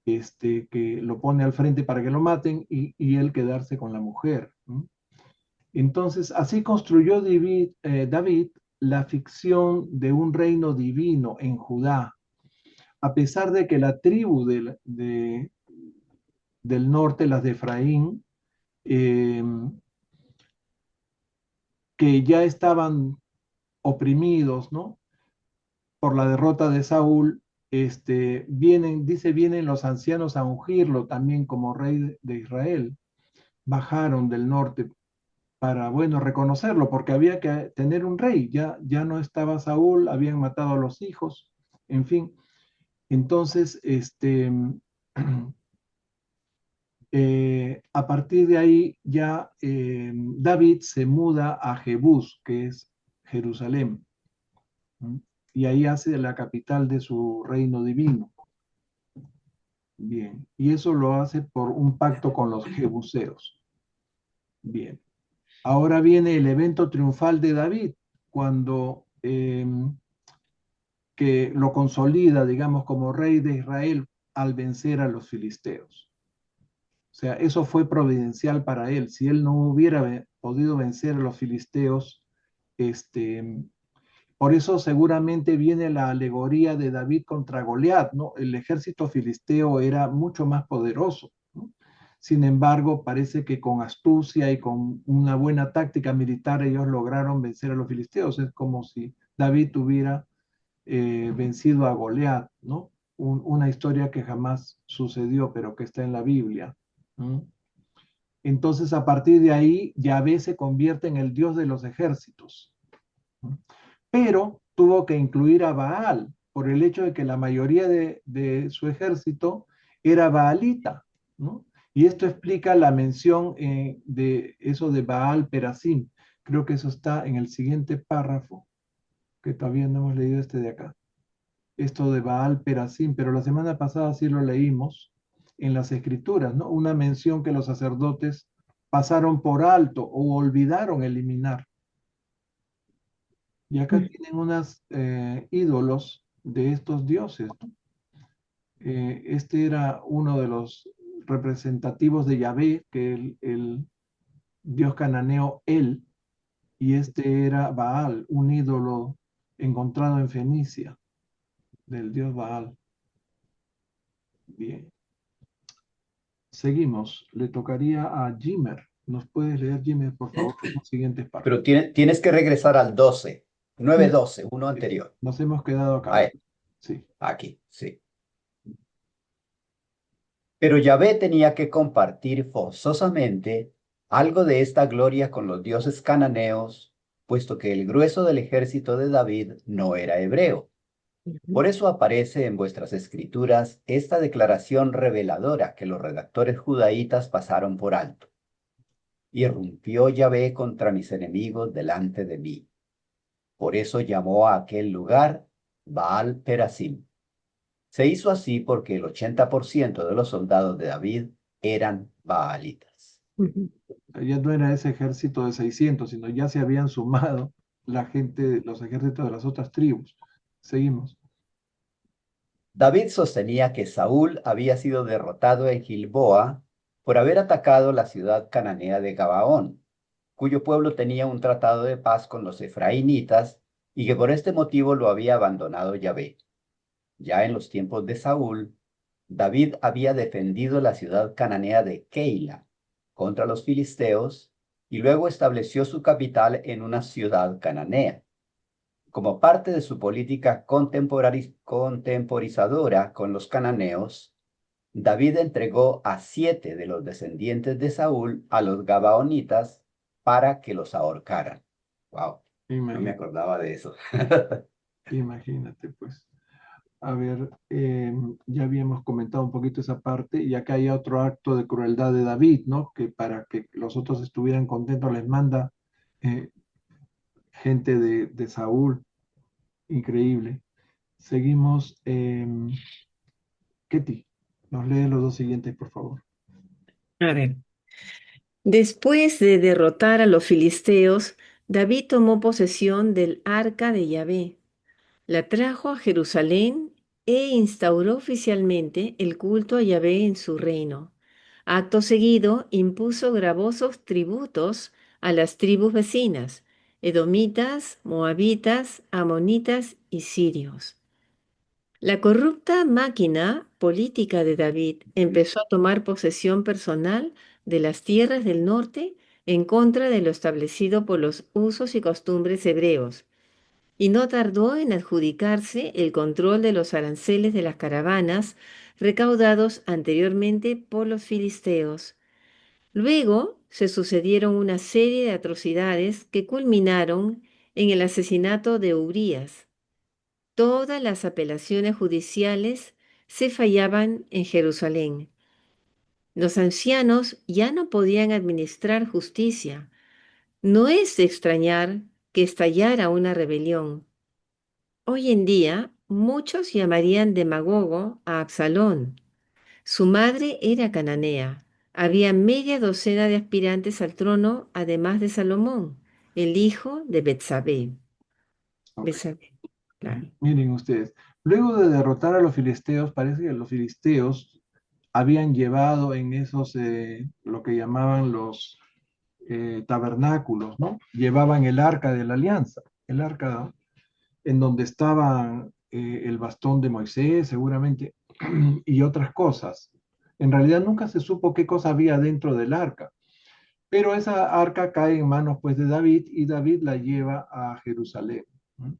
Que lo pone al frente para que lo maten y él quedarse con la mujer, ¿no? Entonces, así construyó David la ficción de un reino divino en Judá, a pesar de que la tribu del norte, las de Efraín, que ya estaban oprimidos, ¿no? Por la derrota de Saúl, vienen los ancianos a ungirlo también como rey de Israel. Bajaron del norte para, bueno, reconocerlo, porque había que tener un rey. Ya no estaba Saúl, habían matado a los hijos, en fin. Entonces, a partir de ahí ya David se muda a Jebús, que es Jerusalén, ¿Mm? Y ahí hace la capital de su reino divino. Bien, y eso lo hace por un pacto con los jebuseos. Bien, ahora viene el evento triunfal de David, cuando que lo consolida, digamos, como rey de Israel al vencer a los filisteos. O sea, eso fue providencial para él. Si él no hubiera podido vencer a los filisteos, por eso seguramente viene la alegoría de David contra Goliat, ¿no? El ejército filisteo era mucho más poderoso, ¿no? Sin embargo, parece que con astucia y con una buena táctica militar ellos lograron vencer a los filisteos. Es como si David hubiera vencido a Goliat, ¿no? Una historia que jamás sucedió, pero que está en la Biblia, ¿no? Entonces, a partir de ahí, Yahvé se convierte en el Dios de los ejércitos, ¿no? Pero tuvo que incluir a Baal, por el hecho de que la mayoría de su ejército era baalita, ¿no? Y esto explica la mención de eso de Baal Perasim. Creo que eso está en el siguiente párrafo, que todavía no hemos leído este de acá. Esto de Baal Perasim, pero la semana pasada sí lo leímos en las escrituras, ¿no? Una mención que los sacerdotes pasaron por alto o olvidaron eliminar. Y acá tienen unos ídolos de estos dioses, ¿no? Este era uno de los representativos de Yahvé, que el dios cananeo El, y este era Baal, un ídolo encontrado en Fenicia, del dios Baal. Bien. Seguimos. Le tocaría a Jimmer. ¿Nos puedes leer, Jimmer, por favor, los siguientes párrafos? Pero tienes que regresar al 12, 9:12, uno anterior. Nos hemos quedado acá. Ahí. Sí. Aquí, sí. Pero Yahvé tenía que compartir forzosamente algo de esta gloria con los dioses cananeos, puesto que el grueso del ejército de David no era hebreo. Por eso aparece en vuestras escrituras esta declaración reveladora que los redactores judaítas pasaron por alto. Irrumpió Yahvé contra mis enemigos delante de mí. Por eso llamó a aquel lugar Baal Perasim. Se hizo así porque el 80% de los soldados de David eran baalitas. Ya no era ese ejército de 600, sino ya se habían sumado la gente, los ejércitos de las otras tribus. Seguimos. David sostenía que Saúl había sido derrotado en Gilboa por haber atacado la ciudad cananea de Gabaón, cuyo pueblo tenía un tratado de paz con los efraínitas y que por este motivo lo había abandonado Yahvé. Ya en los tiempos de Saúl, David había defendido la ciudad cananea de Keila contra los filisteos y luego estableció su capital en una ciudad cananea. Como parte de su política contemporizadora con los cananeos, David entregó a 7 de los descendientes de Saúl a los gabaonitas para que los ahorcaran. Wow, no me acordaba de eso. Imagínate, pues. A ver, ya habíamos comentado un poquito esa parte, y acá hay otro acto de crueldad de David, ¿no? Que para que los otros estuvieran contentos les manda gente de Saúl. Increíble. Seguimos. Ketty, nos lee los dos siguientes, por favor. A ver. Después de derrotar a los filisteos, David tomó posesión del arca de Yahvé, la trajo a Jerusalén e instauró oficialmente el culto a Yahvé en su reino. Acto seguido, impuso gravosos tributos a las tribus vecinas, edomitas, moabitas, amonitas y sirios. La corrupta máquina política de David empezó a tomar posesión personal de las tierras del norte en contra de lo establecido por los usos y costumbres hebreos, y no tardó en adjudicarse el control de los aranceles de las caravanas recaudados anteriormente por los filisteos. Luego se sucedieron una serie de atrocidades que culminaron en el asesinato de Urías. Todas las apelaciones judiciales se fallaban en Jerusalén. Los ancianos ya no podían administrar justicia. No es de extrañar que estallara una rebelión. Hoy en día, muchos llamarían demagogo a Absalón. Su madre era cananea. Había media docena de aspirantes al trono, además de Salomón, el hijo de Betsabé. Betsabé, claro. Miren ustedes, luego de derrotar a los filisteos, parece que los filisteos habían llevado en esos, lo que llamaban los tabernáculos, ¿no? Llevaban el arca de la alianza, el arca en donde estaba el bastón de Moisés, seguramente, y otras cosas. En realidad nunca se supo qué cosa había dentro del arca, pero esa arca cae en manos, pues, de David, y David la lleva a Jerusalén, ¿no?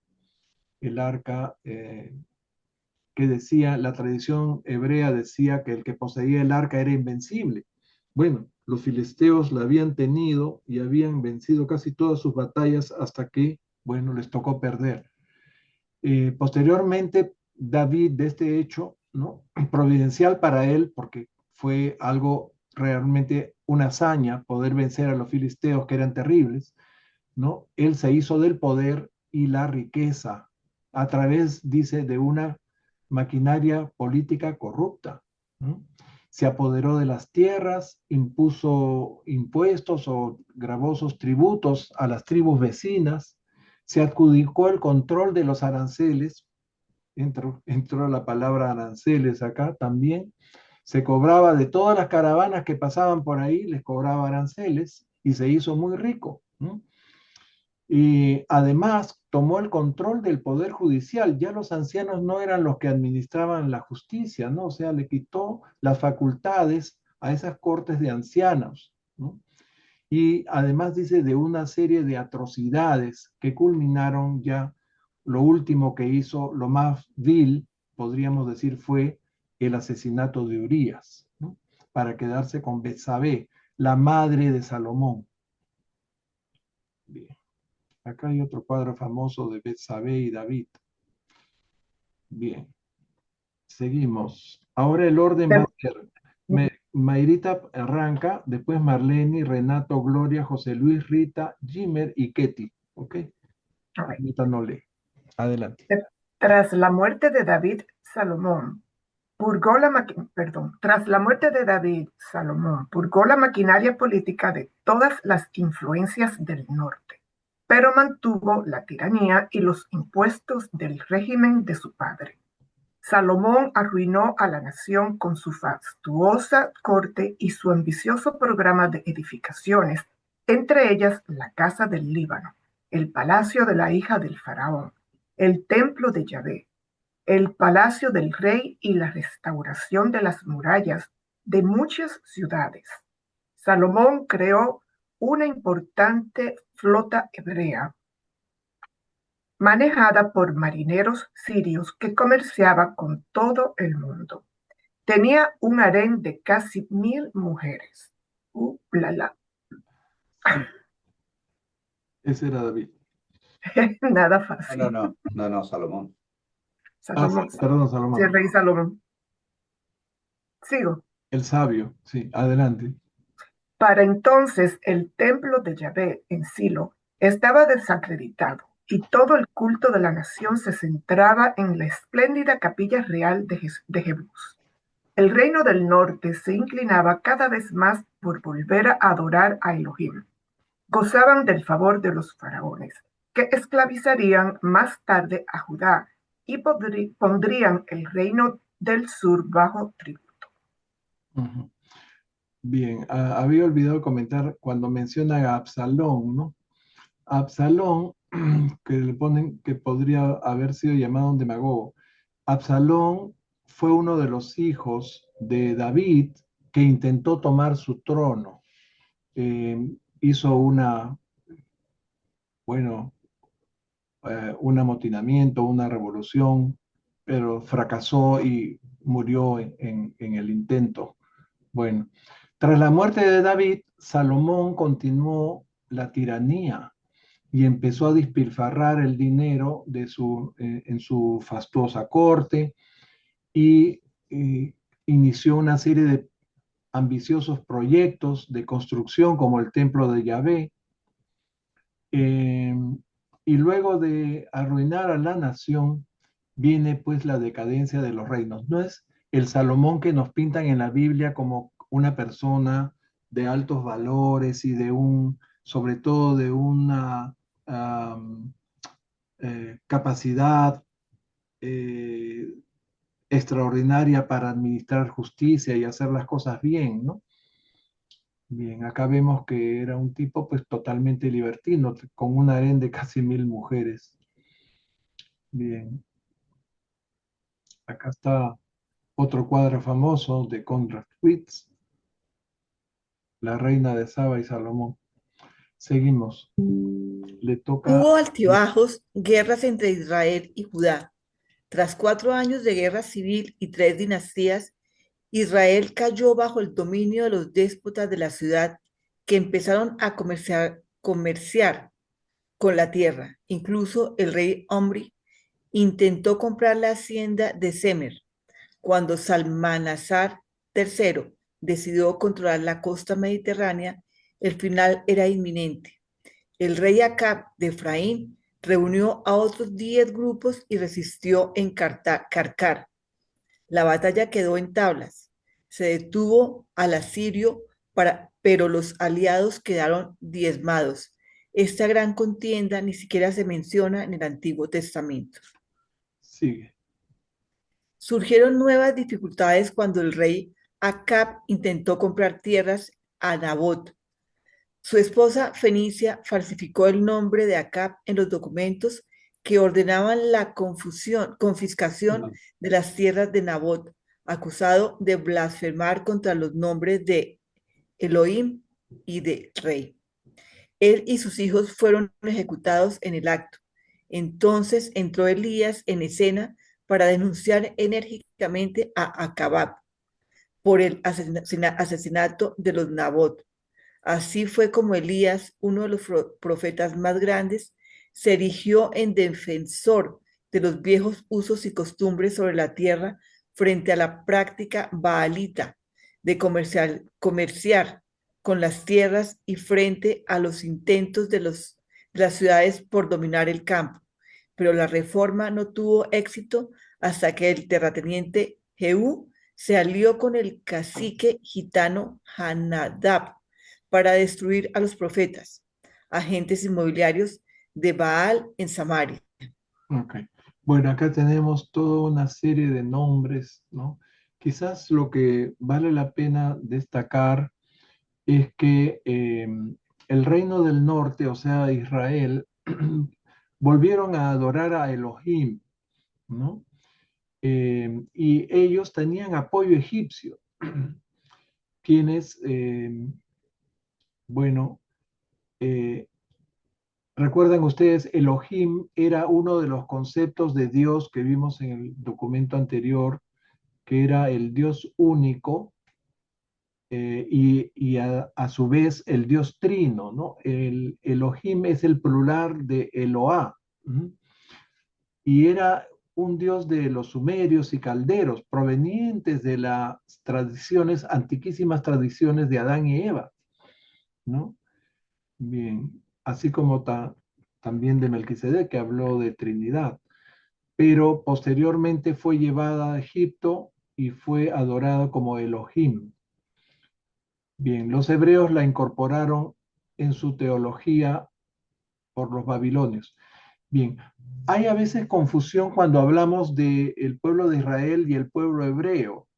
El arca que decía, la tradición hebrea decía que el que poseía el arca era invencible. Bueno, los filisteos la habían tenido y habían vencido casi todas sus batallas hasta que, bueno, les tocó perder. Posteriormente, David de este hecho, ¿no? Providencial para él, porque fue algo realmente una hazaña poder vencer a los filisteos que eran terribles, ¿no? Él se hizo del poder y la riqueza a través, dice, de una maquinaria política corrupta, ¿no? Se apoderó de las tierras, impuso impuestos o gravosos tributos a las tribus vecinas, se adjudicó el control de los aranceles, entró la palabra aranceles acá también, se cobraba de todas las caravanas que pasaban por ahí, les cobraba aranceles y se hizo muy rico, ¿no? Y además tomó el control del poder judicial. Ya los ancianos no eran los que administraban la justicia, ¿no? O sea, le quitó las facultades a esas cortes de ancianos, ¿no? Y además dice de una serie de atrocidades que culminaron ya, lo último que hizo, lo más vil, podríamos decir, fue el asesinato de Urías, ¿no? Para quedarse con Betsabé, la madre de Salomón. Bien. Acá hay otro cuadro famoso de Betsabé y David. Bien, seguimos. Ahora el orden va a ser Mayrita arranca, después Marlene, Renato, Gloria, José Luis, Rita, Jimmer y Ketty. ¿Ok? Rita no lee. Adelante. Tras la muerte de David, Salomón tras la muerte de David, Salomón purgó la maquinaria política de todas las influencias del norte, pero mantuvo la tiranía y los impuestos del régimen de su padre. Salomón arruinó a la nación con su fastuosa corte y su ambicioso programa de edificaciones, entre ellas la casa del Líbano, el palacio de la hija del faraón, el templo de Yahvé, el palacio del rey y la restauración de las murallas de muchas ciudades. Salomón creó una importante flota hebrea manejada por marineros sirios que comerciaba con todo el mundo. Tenía un harén de casi 1000 mujeres. La. Ese era David. Nada fácil. No, Salomón. Salomón. Perdón, Salomón. Sí, el rey Salomón. Sigo. El sabio, sí, adelante. Para entonces el templo de Yahvé en Silo estaba desacreditado y todo el culto de la nación se centraba en la espléndida capilla real de Jebús. El reino del norte se inclinaba cada vez más por volver a adorar a Elohim. Gozaban del favor de los faraones, que esclavizarían más tarde a Judá y pondrían el reino del sur bajo tributo. Uh-huh. Bien, había olvidado comentar cuando menciona a Absalón, ¿no? Absalón, que le ponen que podría haber sido llamado un demagogo. Absalón fue uno de los hijos de David que intentó tomar su trono. Hizo un amotinamiento, una revolución, pero fracasó y murió en el intento. Bueno, tras la muerte de David, Salomón continuó la tiranía y empezó a despilfarrar el dinero en su fastuosa corte y inició una serie de ambiciosos proyectos de construcción como el templo de Yahvé. Y luego de arruinar a la nación, viene pues la decadencia de los reinos. No es el Salomón que nos pintan en la Biblia como una persona de altos valores y sobre todo de una capacidad extraordinaria para administrar justicia y hacer las cosas bien, ¿no? Bien, acá vemos que era un tipo pues totalmente libertino, con un harén de casi 1000 mujeres. Bien. Acá está otro cuadro famoso de Conrad Witz, La reina de Saba y Salomón. Seguimos. Le toca... Hubo altibajos, guerras entre Israel y Judá. Tras 4 años de guerra civil y 3 dinastías, Israel cayó bajo el dominio de los déspotas de la ciudad que empezaron a comerciar con la tierra. Incluso el rey Omri intentó comprar la hacienda de Semer. Cuando Salmanasar III decidió controlar la costa mediterránea, el final era inminente. El rey Acab de Efraín reunió a otros 10 grupos y resistió en Carcar. La batalla quedó en tablas. Se detuvo al asirio, pero los aliados quedaron diezmados. Esta gran contienda ni siquiera se menciona en el Antiguo Testamento. Sigue. Surgieron nuevas dificultades cuando el rey Acab intentó comprar tierras a Nabot. Su esposa Fenicia falsificó el nombre de Acab en los documentos que ordenaban la confiscación de las tierras de Nabot, acusado de blasfemar contra los nombres de Elohim y de rey. Él y sus hijos fueron ejecutados en el acto. Entonces entró Elías en escena para denunciar enérgicamente a Acab por el asesinato de los Nabot. Así fue como Elías, uno de los profetas más grandes, se erigió en defensor de los viejos usos y costumbres sobre la tierra frente a la práctica baalita de comerciar con las tierras y frente a los intentos de las ciudades por dominar el campo. Pero la reforma no tuvo éxito hasta que el terrateniente Jehú se alió con el cacique gitano Hanadab para destruir a los profetas, agentes inmobiliarios de Baal en Samaria. Ok. Bueno, acá tenemos toda una serie de nombres, ¿no? Quizás lo que vale la pena destacar es que el reino del norte, o sea, Israel, volvieron a adorar a Elohim, ¿no? Y ellos tenían apoyo egipcio, quienes, bueno, recuerdan ustedes, Elohim era uno de los conceptos de Dios que vimos en el documento anterior, que era el Dios único y a su vez el Dios trino, ¿no? El Elohim es el plural de Eloá, ¿m? Y era un dios de los sumerios y calderos, provenientes de las tradiciones, antiquísimas tradiciones de Adán y Eva, ¿no? Bien, así como también de Melquisedec, que habló de Trinidad, pero posteriormente fue llevada a Egipto y fue adorada como Elohim. Bien, los hebreos la incorporaron en su teología por los babilonios. Bien, hay a veces confusión cuando hablamos del pueblo de Israel y el pueblo hebreo.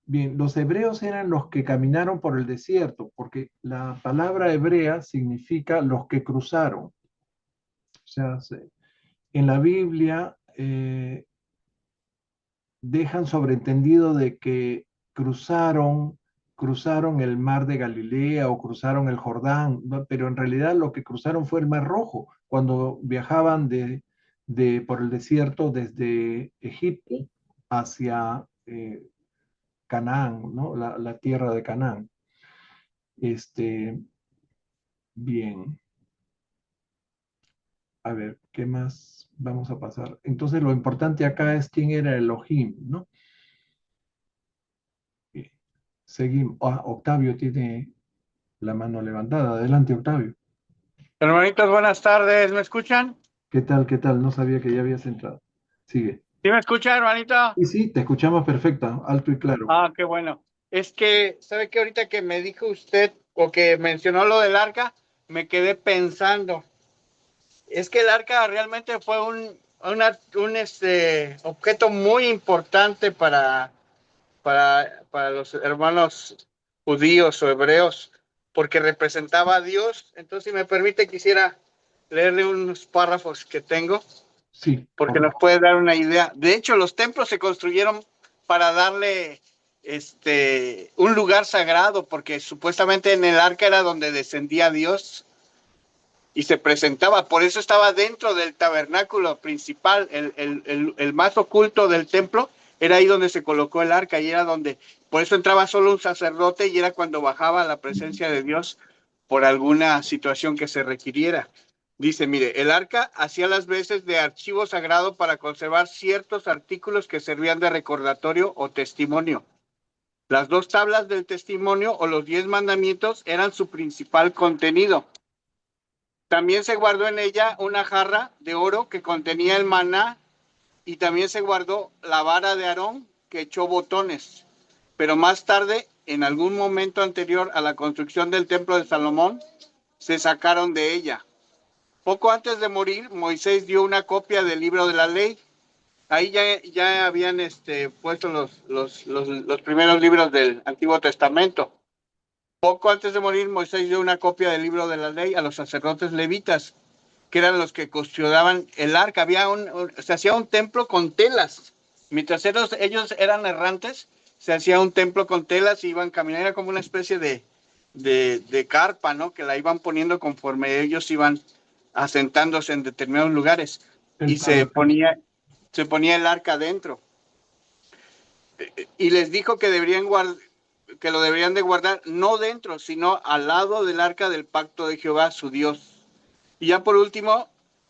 Bien, los hebreos eran los que caminaron por el desierto, porque la palabra hebrea significa los que cruzaron. O sea, en la Biblia dejan sobreentendido de que cruzaron el mar de Galilea o cruzaron el Jordán, ¿no? Pero en realidad lo que cruzaron fue el Mar Rojo, cuando viajaban por el desierto desde Egipto hacia Canaán, ¿no? La tierra de Canaán. Bien. A ver, ¿qué más vamos a pasar? Entonces lo importante acá es quién era Elohim, ¿no? Bien. Seguimos. Octavio tiene la mano levantada. Adelante, Octavio. Hermanitos, buenas tardes. ¿Me escuchan? ¿Qué tal? ¿Qué tal? No sabía que ya habías entrado. Sigue. ¿Sí me escucha, hermanito? Sí, te escuchamos perfecta, alto y claro. Ah, qué bueno. Es que, ¿sabe qué? Ahorita que me dijo usted o que mencionó lo del arca, me quedé pensando. Es que el arca realmente fue un objeto muy importante para los hermanos judíos o hebreos, porque representaba a Dios. Entonces, si me permite, quisiera leerle unos párrafos que tengo. Sí. Porque nos puede dar una idea. De hecho, los templos se construyeron para darle un lugar sagrado, porque supuestamente en el arca era donde descendía Dios y se presentaba. Por eso estaba dentro del tabernáculo principal, el más oculto del templo. Era ahí donde se colocó el arca y era donde, por eso entraba solo un sacerdote y era cuando bajaba la presencia de Dios por alguna situación que se requiriera. Dice, mire, el arca hacía las veces de archivo sagrado para conservar ciertos artículos que servían de recordatorio o testimonio. Las 2 tablas del testimonio o los 10 mandamientos eran su principal contenido. También se guardó en ella una jarra de oro que contenía el maná, y también se guardó la vara de Aarón que echó botones. Pero más tarde, en algún momento anterior a la construcción del templo de Salomón, se sacaron de ella. Poco antes de morir, Moisés dio una copia del libro de la ley. Ahí ya habían puesto los primeros libros del Antiguo Testamento. Poco antes de morir, Moisés dio una copia del libro de la ley a los sacerdotes levitas, que eran los que custodiaban el arca. Se hacía un templo con telas. Mientras ellos eran errantes, se hacía un templo con telas y iban caminando. Era como una especie de carpa, ¿no? Que la iban poniendo conforme ellos iban asentándose en determinados lugares. Y se ponía el arca dentro. Y les dijo que lo deberían de guardar no dentro, sino al lado del arca del pacto de Jehová, su Dios. Y ya por último,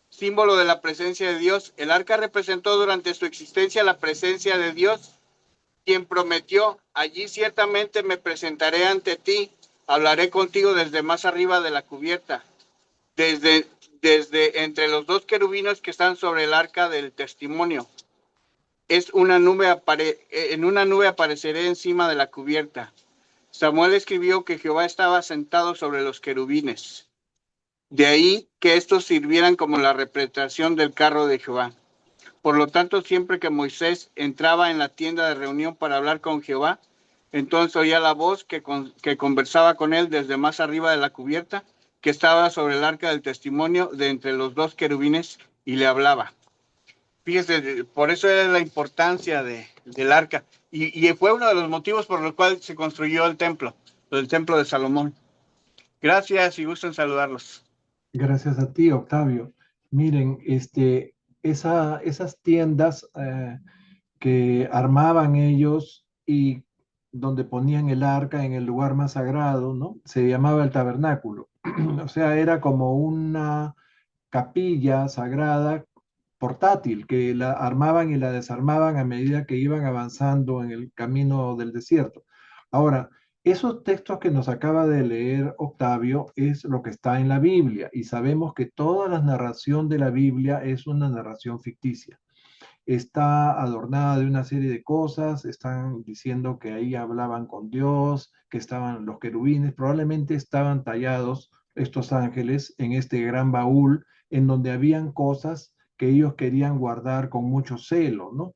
símbolo de la presencia de Dios, el arca representó durante su existencia la presencia de Dios, quien prometió, allí ciertamente me presentaré ante ti, hablaré contigo desde más arriba de la cubierta, desde entre los 2 querubines que están sobre el arca del testimonio. En una nube apareceré encima de la cubierta. Samuel escribió que Jehová estaba sentado sobre los querubines. De ahí que estos sirvieran como la representación del carro de Jehová. Por lo tanto, siempre que Moisés entraba en la tienda de reunión para hablar con Jehová, entonces oía la voz que conversaba con él desde más arriba de la cubierta, que estaba sobre el arca del testimonio de entre los 2 querubines, y le hablaba. Fíjese, por eso era la importancia del arca. Y fue uno de los motivos por los cuales se construyó el templo de Salomón. Gracias y gusto en saludarlos. Gracias a ti, Octavio. Miren, esas tiendas que armaban ellos y donde ponían el arca en el lugar más sagrado, ¿no? Se llamaba el tabernáculo. O sea, era como una capilla sagrada portátil que la armaban y la desarmaban a medida que iban avanzando en el camino del desierto. Ahora, esos textos que nos acaba de leer Octavio es lo que está en la Biblia, y sabemos que toda la narración de la Biblia es una narración ficticia. Está adornada de una serie de cosas, están diciendo que ahí hablaban con Dios, que estaban los querubines, probablemente estaban tallados estos ángeles en este gran baúl en donde habían cosas que ellos querían guardar con mucho celo, ¿no?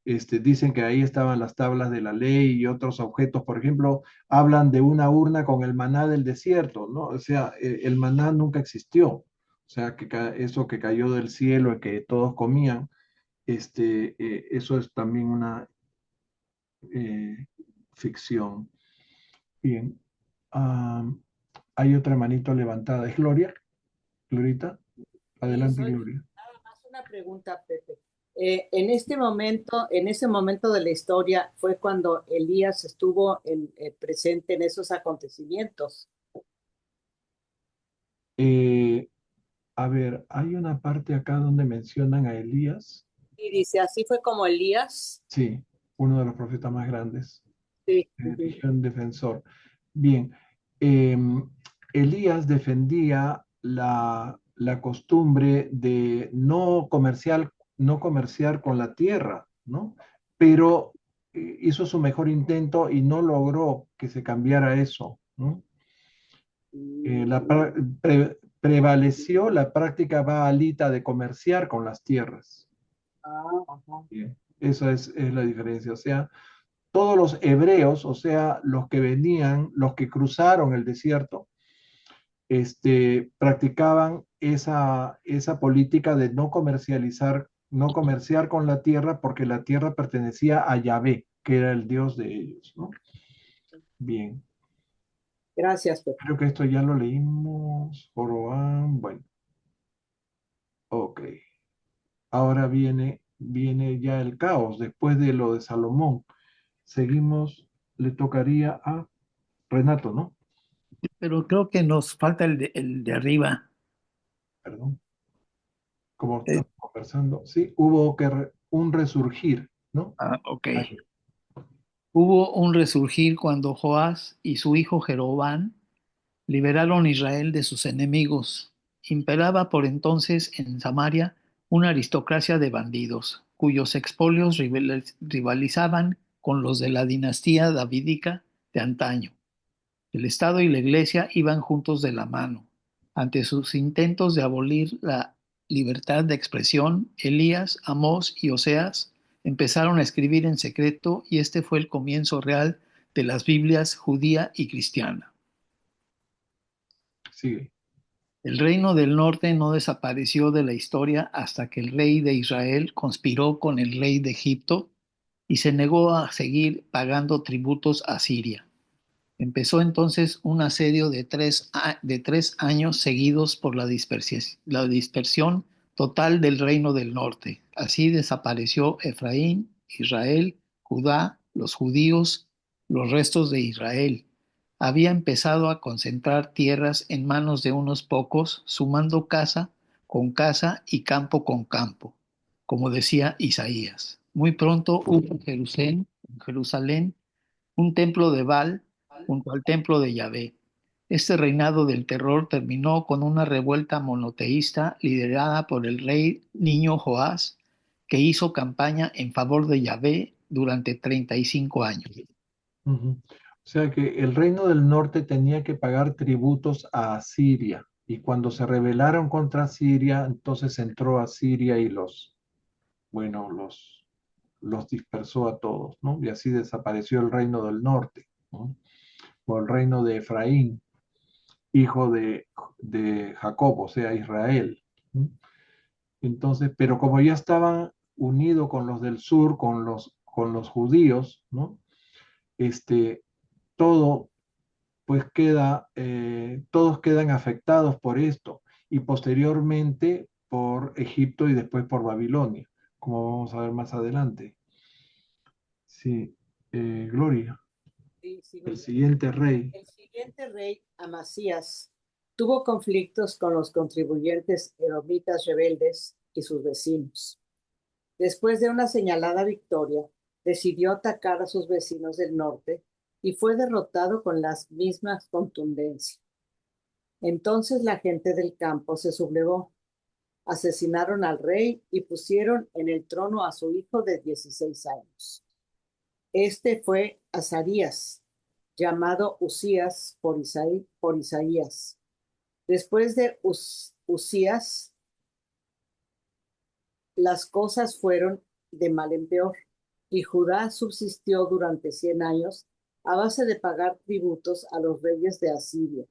Dicen que ahí estaban las tablas de la ley y otros objetos. Por ejemplo, hablan de una urna con el maná del desierto, ¿no? O sea, el maná nunca existió. O sea, que eso que cayó del cielo y que todos comían, eso es también una ficción. Bien. Hay otra manito levantada. ¿Es Gloria? Glorita. Adelante, Gloria. Nada más una pregunta, Pepe. En ese momento de la historia fue cuando Elías estuvo presente en esos acontecimientos. A ver, hay una parte acá donde mencionan a Elías. Y dice, así fue como Elías. Sí, uno de los profetas más grandes. Sí. Un defensor. Bien, Elías defendía la costumbre de no comerciar con la tierra, ¿no? Pero hizo su mejor intento y no logró que se cambiara eso, ¿no? Prevaleció la práctica baalita de comerciar con las tierras. Bien, esa es la diferencia. O sea, todos los hebreos, o sea, los que venían, los que cruzaron el desierto, practicaban esa política de no comerciar con la tierra, porque la tierra pertenecía a Yahvé, que era el Dios de ellos, ¿no? Bien. Gracias, Pepe. Creo que esto ya lo leímos. Joroán, bueno. Ok. Ahora viene ya el caos, después de lo de Salomón. Seguimos, le tocaría a Renato, ¿no? Pero creo que nos falta el de arriba. Perdón. como estamos conversando, sí, hubo un resurgir, ¿no? Ok. Ahí. Hubo un resurgir cuando Joás y su hijo Jeroboam liberaron a Israel de sus enemigos. Imperaba por entonces en Samaria una aristocracia de bandidos, cuyos expolios rivalizaban con los de la dinastía davídica de antaño. El Estado y la Iglesia iban juntos de la mano. Ante sus intentos de abolir la libertad de expresión, Elías, Amós y Oseas empezaron a escribir en secreto y este fue el comienzo real de las Biblias judía y cristiana. Sigue. El reino del norte no desapareció de la historia hasta que el rey de Israel conspiró con el rey de Egipto y se negó a seguir pagando tributos a Siria. Empezó entonces un asedio de tres años seguidos por la dispersión total del reino del norte. Así desapareció Efraín, Israel, Judá, los judíos, los restos de Israel. Había empezado a concentrar tierras en manos de unos pocos, sumando casa con casa y campo con campo, como decía Isaías. Muy pronto hubo en Jerusalén un templo de Baal junto al templo de Yahvé. Este reinado del terror terminó con una revuelta monoteísta liderada por el rey niño Joás, que hizo campaña en favor de Yahvé durante 35 años. O sea que el reino del norte tenía que pagar tributos a Asiria. Y cuando se rebelaron contra Siria, entonces entró a Siria y los dispersó a todos, ¿no? Y así desapareció el reino del norte, ¿no? O el reino de Efraín, hijo de Jacob, o sea, Israel, ¿no? Entonces, pero como ya estaban unidos con los del sur, con los judíos, ¿no? Todo, pues todos quedan afectados por esto y posteriormente por Egipto y después por Babilonia, como vamos a ver más adelante. Sí, Gloria. Sí, El siguiente rey. El siguiente rey, Amasías, tuvo conflictos con los contribuyentes edomitas rebeldes y sus vecinos. Después de una señalada victoria, decidió atacar a sus vecinos del norte y fue derrotado con las mismas contundencia. Entonces la gente del campo se sublevó, asesinaron al rey y pusieron en el trono a su hijo de 16 años. Este fue Azarías, llamado Usías por Isaías. Después de Usías, las cosas fueron de mal en peor, y Judá subsistió durante 100 años a base de pagar tributos a los reyes de Asiria.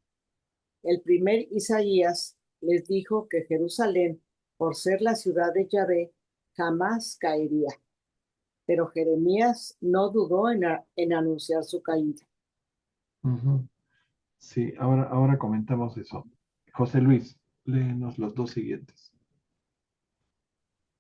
El primer Isaías les dijo que Jerusalén, por ser la ciudad de Yahvé, jamás caería. Pero Jeremías no dudó en anunciar su caída. Sí, ahora comentamos eso. José Luis, léenos los dos siguientes.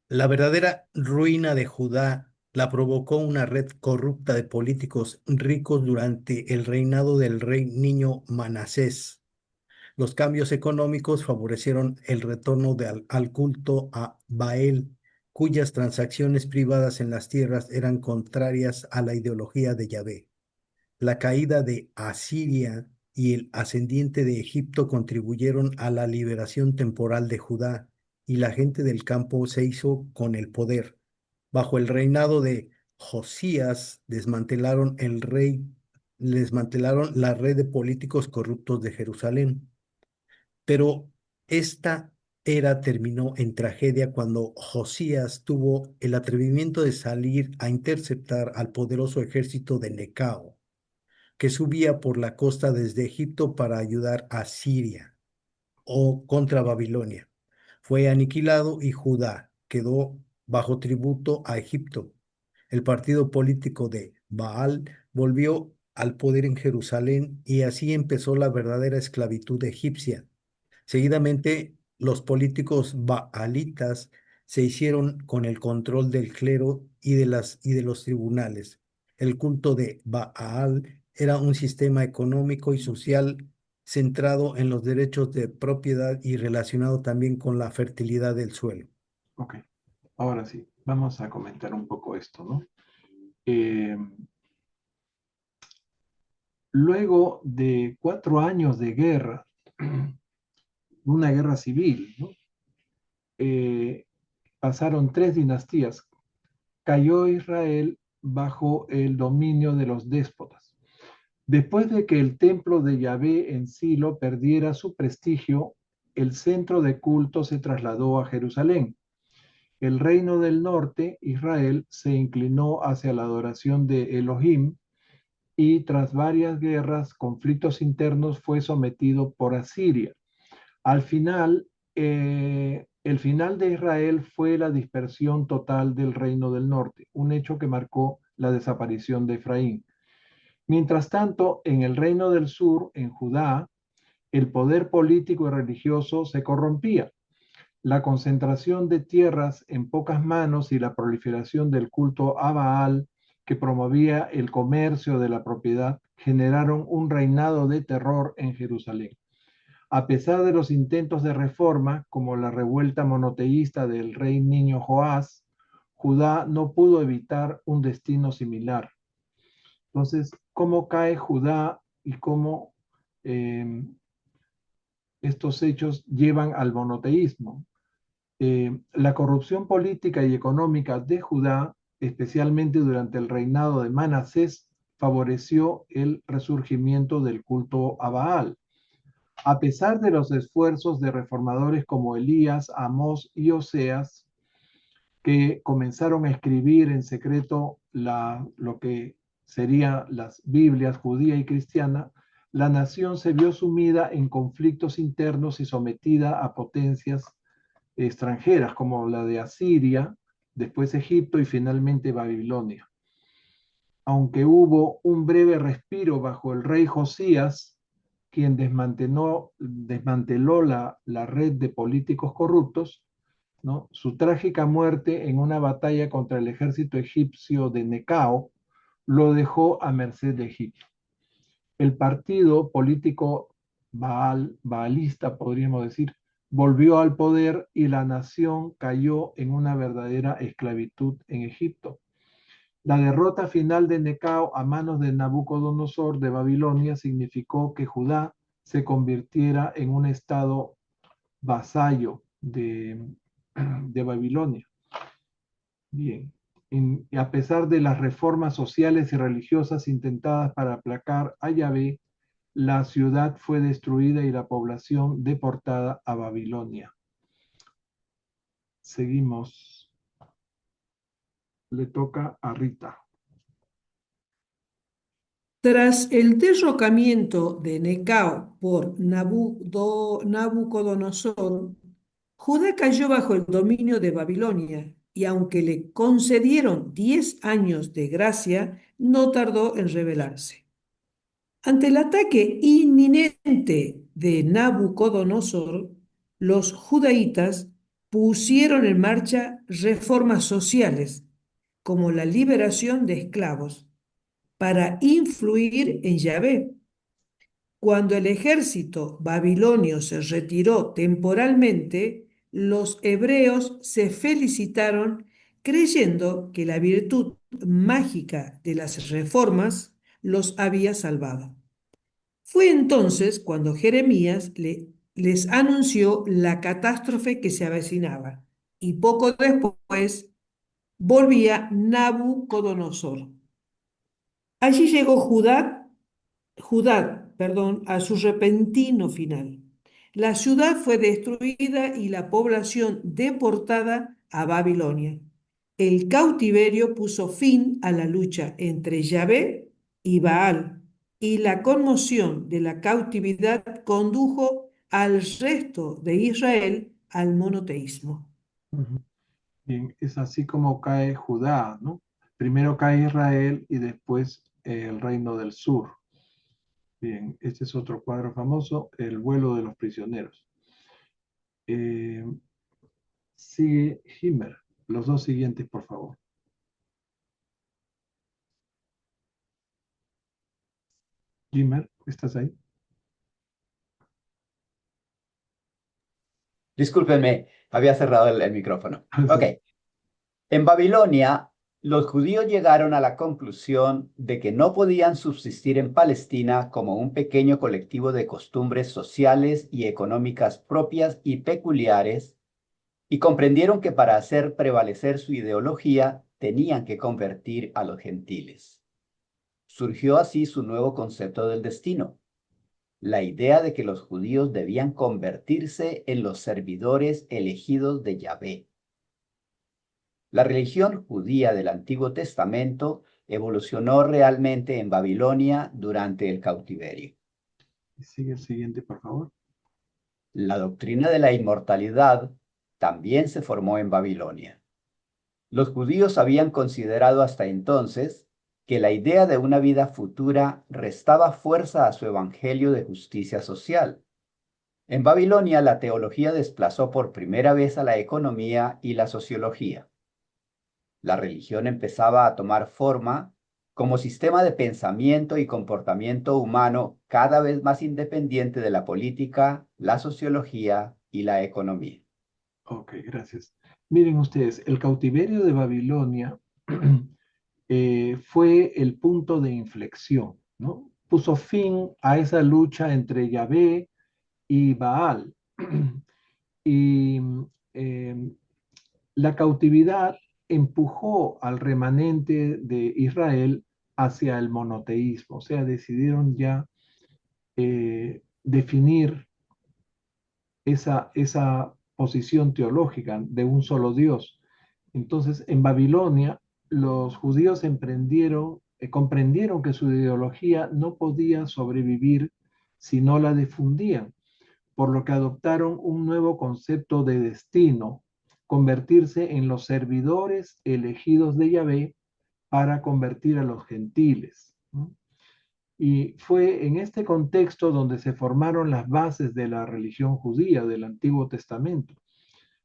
La verdadera ruina de Judá la provocó una red corrupta de políticos ricos durante el reinado del rey niño Manasés. Los cambios económicos favorecieron el retorno al culto a Baal, cuyas transacciones privadas en las tierras eran contrarias a la ideología de Yahvé. La caída de Asiria y el ascendiente de Egipto contribuyeron a la liberación temporal de Judá, y la gente del campo se hizo con el poder. Bajo el reinado de Josías desmantelaron la red de políticos corruptos de Jerusalén. Pero esta era terminó en tragedia cuando Josías tuvo el atrevimiento de salir a interceptar al poderoso ejército de Necao, que subía por la costa desde Egipto para ayudar a Siria o contra Babilonia. Fue aniquilado y Judá quedó bajo tributo a Egipto. El partido político de Baal volvió al poder en Jerusalén y así empezó la verdadera esclavitud egipcia. Seguidamente, los políticos baalitas se hicieron con el control del clero y de los tribunales. El culto de Baal era un sistema económico y social centrado en los derechos de propiedad y relacionado también con la fertilidad del suelo. Ok, ahora sí, vamos a comentar un poco esto, ¿no? Luego de 4 años de guerra, una guerra civil, ¿no? Pasaron 3 dinastías. Cayó Israel bajo el dominio de los déspotas. Después de que el templo de Yahvé en Silo perdiera su prestigio, el centro de culto se trasladó a Jerusalén. El reino del norte, Israel, se inclinó hacia la adoración de Elohim y tras varias guerras, conflictos internos, fue sometido por Asiria. Al final, el final de Israel fue la dispersión total del reino del norte, un hecho que marcó la desaparición de Efraín. Mientras tanto, en el reino del sur, en Judá, el poder político y religioso se corrompía. La concentración de tierras en pocas manos y la proliferación del culto a Baal, que promovía el comercio de la propiedad, generaron un reinado de terror en Jerusalén. A pesar de los intentos de reforma, como la revuelta monoteísta del rey niño Joás, Judá no pudo evitar un destino similar. Entonces, ¿cómo cae Judá y cómo estos hechos llevan al monoteísmo? La corrupción política y económica de Judá, especialmente durante el reinado de Manasés, favoreció el resurgimiento del culto a Baal. A pesar de los esfuerzos de reformadores como Elías, Amós y Oseas, que comenzaron a escribir en secreto lo que serían las Biblias judía y cristiana, la nación se vio sumida en conflictos internos y sometida a potencias extranjeras como la de Asiria, después Egipto y finalmente Babilonia. Aunque hubo un breve respiro bajo el rey Josías, quien desmanteló la red de políticos corruptos, ¿no? Su trágica muerte en una batalla contra el ejército egipcio de Necao lo dejó a merced de Egipto. El partido político baalista, podríamos decir, volvió al poder y la nación cayó en una verdadera esclavitud en Egipto. La derrota final de Necao a manos de Nabucodonosor de Babilonia significó que Judá se convirtiera en un estado vasallo de Babilonia. Bien, y a pesar de las reformas sociales y religiosas intentadas para aplacar a Yahvé, la ciudad fue destruida y la población deportada a Babilonia. Seguimos. Le toca a Rita. Tras el derrocamiento de Necao por Nabucodonosor, Judá cayó bajo el dominio de Babilonia y aunque le concedieron 10 años de gracia, no tardó en rebelarse. Ante el ataque inminente de Nabucodonosor, los judaítas pusieron en marcha reformas sociales, como la liberación de esclavos, para influir en Yahvé. Cuando el ejército babilonio se retiró temporalmente, los hebreos se felicitaron creyendo que la virtud mágica de las reformas los había salvado. Fue entonces cuando Jeremías les anunció la catástrofe que se avecinaba y poco después volvía Nabucodonosor. Allí llegó Judá, a su repentino final. La ciudad fue destruida y la población deportada a Babilonia. El cautiverio puso fin a la lucha entre Yahvé y Baal, y la conmoción de la cautividad condujo al resto de Israel al monoteísmo. Bien, es así como cae Judá, ¿no? Primero cae Israel y después el reino del sur. Bien, este es otro cuadro famoso, el vuelo de los prisioneros. Sigue Himmler. Los dos siguientes, por favor. Himmler, ¿estás ahí? Discúlpenme, había cerrado el micrófono. Ok. En Babilonia, los judíos llegaron a la conclusión de que no podían subsistir en Palestina como un pequeño colectivo de costumbres sociales y económicas propias y peculiares, y comprendieron que para hacer prevalecer su ideología tenían que convertir a los gentiles. Surgió así su nuevo concepto del destino, la idea de que los judíos debían convertirse en los servidores elegidos de Yahvé. La religión judía del Antiguo Testamento evolucionó realmente en Babilonia durante el cautiverio. Sigue el siguiente, por favor. La doctrina de la inmortalidad también se formó en Babilonia. Los judíos habían considerado hasta entonces que la idea de una vida futura restaba fuerza a su evangelio de justicia social. En Babilonia, la teología desplazó por primera vez a la economía y la sociología. La religión empezaba a tomar forma como sistema de pensamiento y comportamiento humano cada vez más independiente de la política, la sociología y la economía. Ok, gracias. Miren ustedes, el cautiverio de Babilonia fue el punto de inflexión, ¿no? Puso fin a esa lucha entre Yahvé y Baal. Y la cautividad empujó al remanente de Israel hacia el monoteísmo, o sea, decidieron ya definir esa posición teológica de un solo Dios. Entonces, en Babilonia, los judíos comprendieron que su ideología no podía sobrevivir si no la difundían, por lo que adoptaron un nuevo concepto de destino, convertirse en los servidores elegidos de Yahvé para convertir a los gentiles, ¿no? Y fue en este contexto donde se formaron las bases de la religión judía del Antiguo Testamento.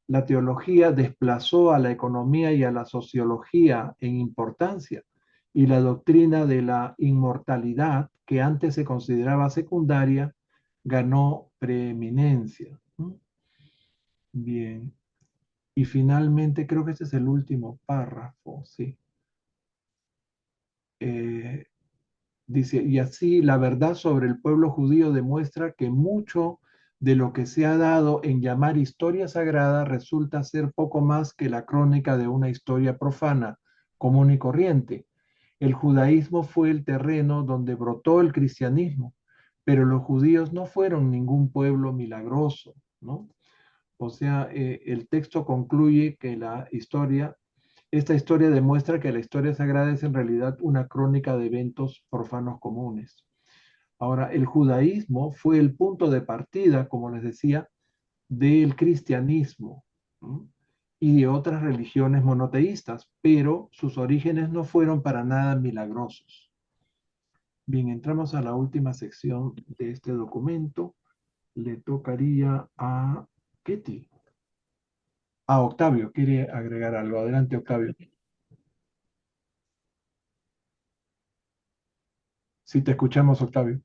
La teología desplazó a la economía y a la sociología en importancia, y la doctrina de la inmortalidad, que antes se consideraba secundaria, ganó preeminencia. Bien. Y finalmente, creo que este es el último párrafo, sí. Dice, y así la verdad sobre el pueblo judío demuestra que mucho de lo que se ha dado en llamar historia sagrada resulta ser poco más que la crónica de una historia profana, común y corriente. El judaísmo fue el terreno donde brotó el cristianismo, pero los judíos no fueron ningún pueblo milagroso, ¿no? O sea, el texto concluye que esta historia demuestra que la historia sagrada es en realidad una crónica de eventos profanos comunes. Ahora, el judaísmo fue el punto de partida, como les decía, del cristianismo, ¿no? Y de otras religiones monoteístas, pero sus orígenes no fueron para nada milagrosos. Bien, entramos a la última sección de este documento. Le tocaría a Ketty. Octavio, quiere agregar algo. Adelante, Octavio. Sí, te escuchamos, Octavio.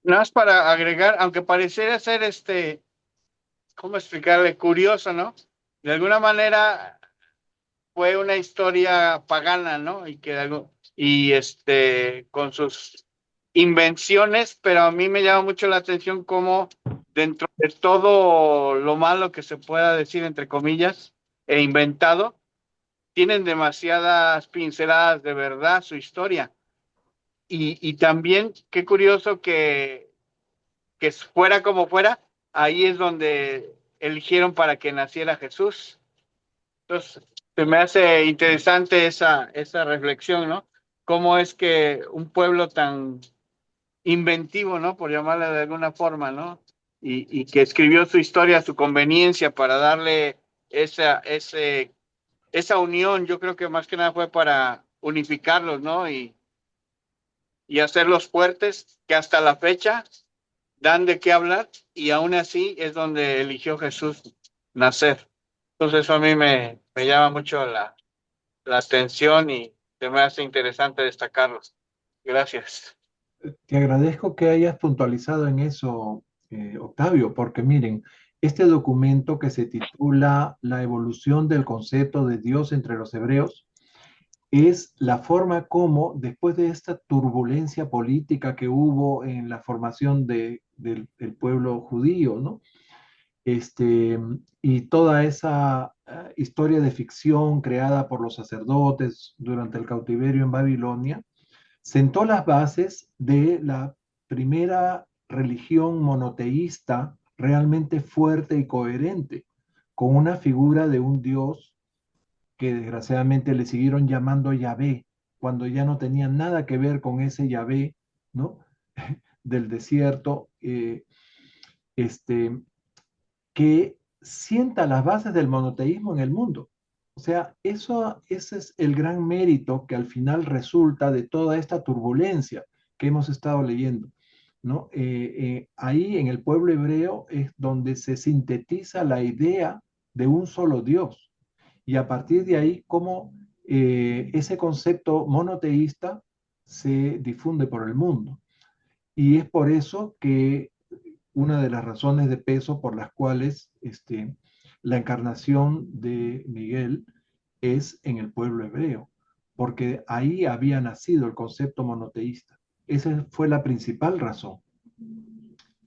Nada más para agregar, aunque pareciera ser ¿cómo explicarle? Curioso, ¿no? De alguna manera fue una historia pagana, ¿no? Con sus invenciones, pero a mí me llama mucho la atención cómo dentro de todo lo malo que se pueda decir, entre comillas, e inventado, tienen demasiadas pinceladas de verdad su historia. Y también, qué curioso que fuera como fuera, ahí es donde eligieron para que naciera Jesús. Entonces, se me hace interesante esa reflexión, ¿no? Cómo es que un pueblo tan inventivo, ¿no? Por llamarle de alguna forma, ¿no? Y que escribió su historia a su conveniencia para darle esa unión, yo creo que más que nada fue para unificarlos, ¿no? Y hacerlos fuertes, que hasta la fecha dan de qué hablar, y aún así es donde eligió Jesús nacer. Entonces eso a mí me llama mucho la atención y se me hace interesante destacarlos. Gracias. Te agradezco que hayas puntualizado en eso, Octavio, porque miren, este documento que se titula La evolución del concepto de Dios entre los hebreos es la forma como, después de esta turbulencia política que hubo en la formación del pueblo judío, ¿no? Y toda esa historia de ficción creada por los sacerdotes durante el cautiverio en Babilonia, sentó las bases de la primera religión monoteísta realmente fuerte y coherente, con una figura de un Dios que desgraciadamente le siguieron llamando Yahvé, cuando ya no tenía nada que ver con ese Yahvé, ¿no? Del desierto, que sienta las bases del monoteísmo en el mundo. O sea, ese es el gran mérito que al final resulta de toda esta turbulencia que hemos estado leyendo, ¿no? Ahí en el pueblo hebreo es donde se sintetiza la idea de un solo Dios. Y a partir de ahí, cómo ese concepto monoteísta se difunde por el mundo. Y es por eso que una de las razones de peso por las cuales la encarnación de Miguel es en el pueblo hebreo, porque ahí había nacido el concepto monoteísta. Esa fue la principal razón.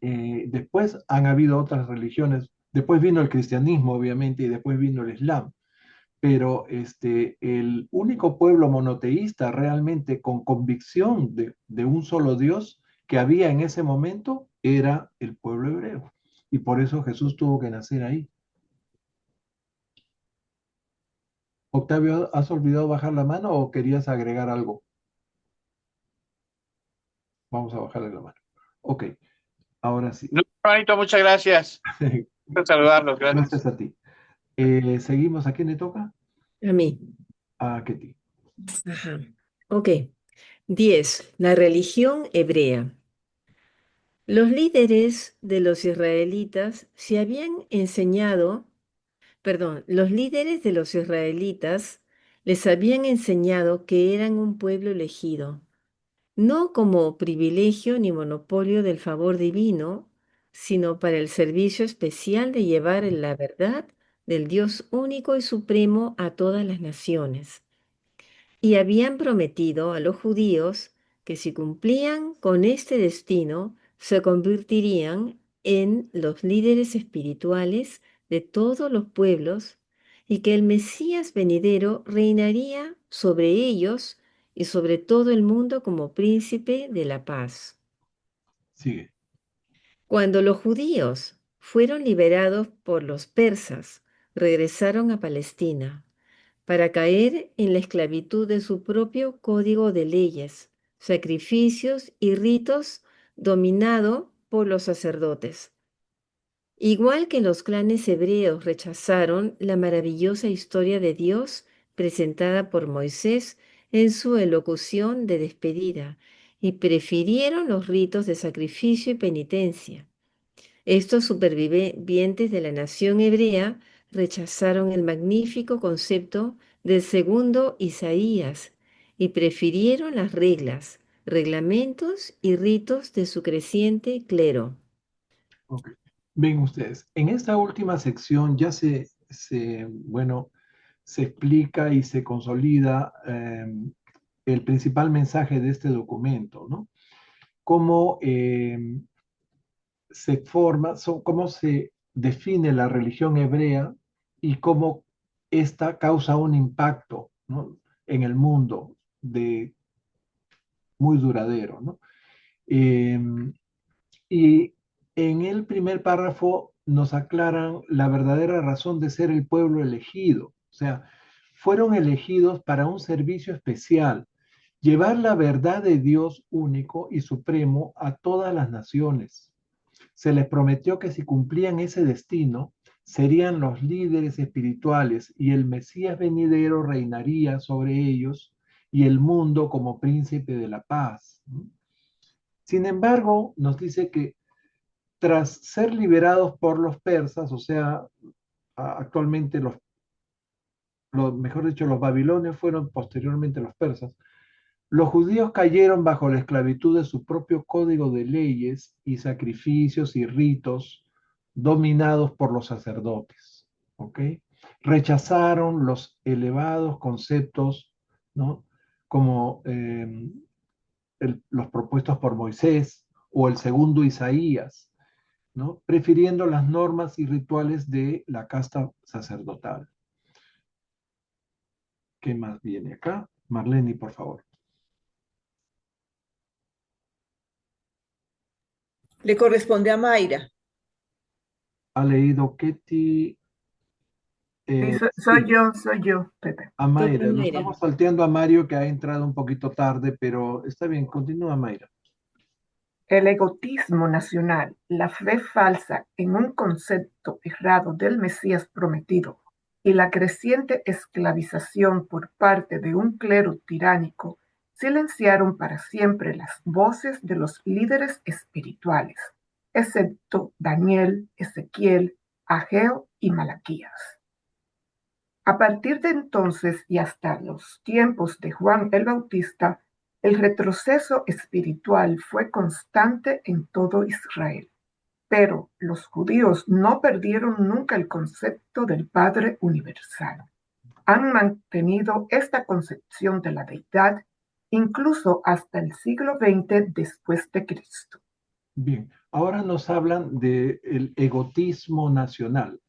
Después han habido otras religiones, después vino el cristianismo, obviamente, y después vino el islam, pero el único pueblo monoteísta realmente con convicción de un solo Dios que había en ese momento era el pueblo hebreo. Y por eso Jesús tuvo que nacer ahí. Octavio, ¿has olvidado bajar la mano o querías agregar algo? Vamos a bajarle la mano. Ok, ahora sí. No, hermanito, muchas gracias. Quiero saludarlos, gracias. Gracias a ti. Seguimos. ¿A quién le toca? A mí. A Ketty. Ajá. Ok. 10. La religión hebrea. Los líderes de los israelitas se habían enseñado, perdón, los líderes de los israelitas les habían enseñado que eran un pueblo elegido, no como privilegio ni monopolio del favor divino, sino para el servicio especial de llevar la verdad del Dios único y supremo a todas las naciones. Y habían prometido a los judíos que si cumplían con este destino, se convertirían en los líderes espirituales de todos los pueblos y que el Mesías venidero reinaría sobre ellos y sobre todo el mundo como príncipe de la paz. Sigue. Cuando los judíos fueron liberados por los persas, regresaron a Palestina para caer en la esclavitud de su propio código de leyes, sacrificios y ritos dominado por los sacerdotes. Igual que los clanes hebreos rechazaron la maravillosa historia de Dios presentada por Moisés en su elocución de despedida y prefirieron los ritos de sacrificio y penitencia. Estos supervivientes de la nación hebrea rechazaron el magnífico concepto del segundo Isaías y prefirieron las reglas, reglamentos y ritos de su creciente clero. Okay. Ven ustedes, en esta última sección ya se explica y se consolida el principal mensaje de este documento, ¿no? Cómo se forma, cómo se define la religión hebrea y cómo esta causa un impacto, ¿no?, en el mundo muy duradero, ¿no? Y en el primer párrafo nos aclaran la verdadera razón de ser el pueblo elegido. O sea, fueron elegidos para un servicio especial, llevar la verdad de Dios único y supremo a todas las naciones. Se les prometió que si cumplían ese destino, serían los líderes espirituales y el Mesías venidero reinaría sobre ellos y el mundo como príncipe de la paz. Sin embargo, nos dice que tras ser liberados por los persas, o sea, actualmente mejor dicho, los babilonios fueron posteriormente los persas, Los judíos cayeron bajo la esclavitud de su propio código de leyes y sacrificios y ritos dominados por los sacerdotes. ¿Ok? Rechazaron los elevados conceptos, ¿no? Como los propuestos por Moisés o el segundo Isaías, ¿no? Prefiriendo las normas y rituales de la casta sacerdotal. ¿Qué más viene acá? Marlene, por favor. Le corresponde a Mayra. Ha leído Ketty. Sí, Sí, soy yo, Pepe. a Mayra. Lo Mayra. estamos salteando a Mario, que ha entrado un poquito tarde, pero está bien, continúa Mayra. El egotismo nacional, la fe falsa en un concepto errado del Mesías prometido y la creciente esclavización por parte de un clero tiránico silenciaron para siempre las voces de los líderes espirituales, excepto Daniel, Ezequiel, Ageo y Malaquías. A partir de entonces y hasta los tiempos de Juan el Bautista, el retroceso espiritual fue constante en todo Israel. Pero los judíos no perdieron nunca el concepto del Padre universal. Han mantenido esta concepción de la deidad incluso hasta el siglo XX después de Cristo. Bien, ahora nos hablan del egotismo nacional,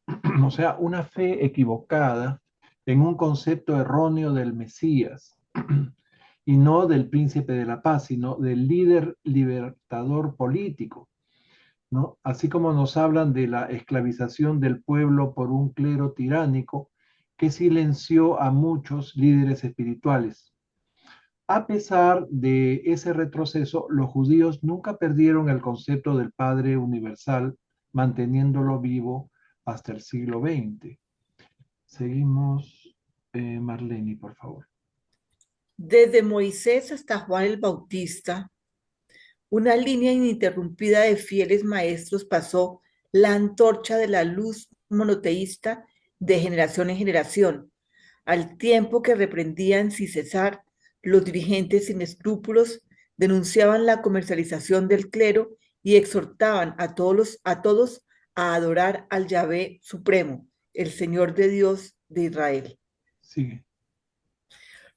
o sea, una fe equivocada en un concepto erróneo del Mesías, y no del príncipe de la paz, sino del líder libertador político, ¿no? Así como nos hablan de la esclavización del pueblo por un clero tiránico que silenció a muchos líderes espirituales. A pesar de ese retroceso, los judíos nunca perdieron el concepto del Padre universal, manteniéndolo vivo hasta el siglo XX. Seguimos, Marlene, por favor. Desde Moisés hasta Juan el Bautista, una línea ininterrumpida de fieles maestros pasó la antorcha de la luz monoteísta de generación en generación, al tiempo que reprendían sin cesar los dirigentes sin escrúpulos, denunciaban la comercialización del clero y exhortaban a todos a adorar al Yahvé Supremo, el Señor de Dios de Israel. Sigue.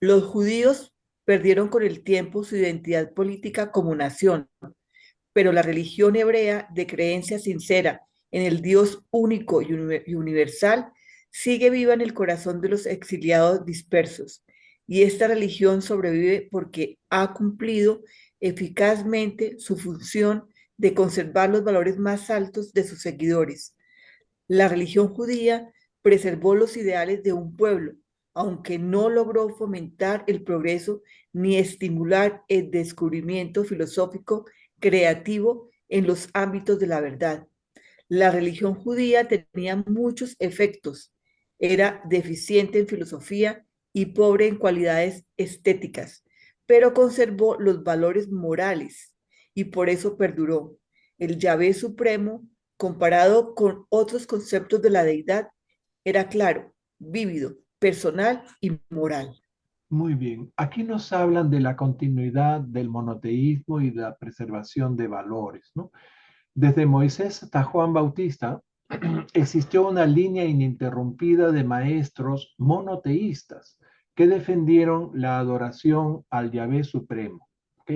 Los judíos perdieron con el tiempo su identidad política como nación, pero la religión hebrea de creencia sincera en el Dios único y universal sigue viva en el corazón de los exiliados dispersos. Y esta religión sobrevive porque ha cumplido eficazmente su función de conservar los valores más altos de sus seguidores. La religión judía preservó los ideales de un pueblo, aunque no logró fomentar el progreso ni estimular el descubrimiento filosófico creativo en los ámbitos de la verdad. La religión judía tenía muchos efectos. Era deficiente en filosofía y pobre en cualidades estéticas, pero conservó los valores morales y por eso perduró. El Yahvé Supremo, comparado con otros conceptos de la deidad, era claro, vívido, personal y moral. Muy bien. Aquí nos hablan de la continuidad del monoteísmo y de la preservación de valores, ¿no? Desde Moisés hasta Juan Bautista existió una línea ininterrumpida de maestros monoteístas que defendieron la adoración al Yahvé Supremo, ¿ok?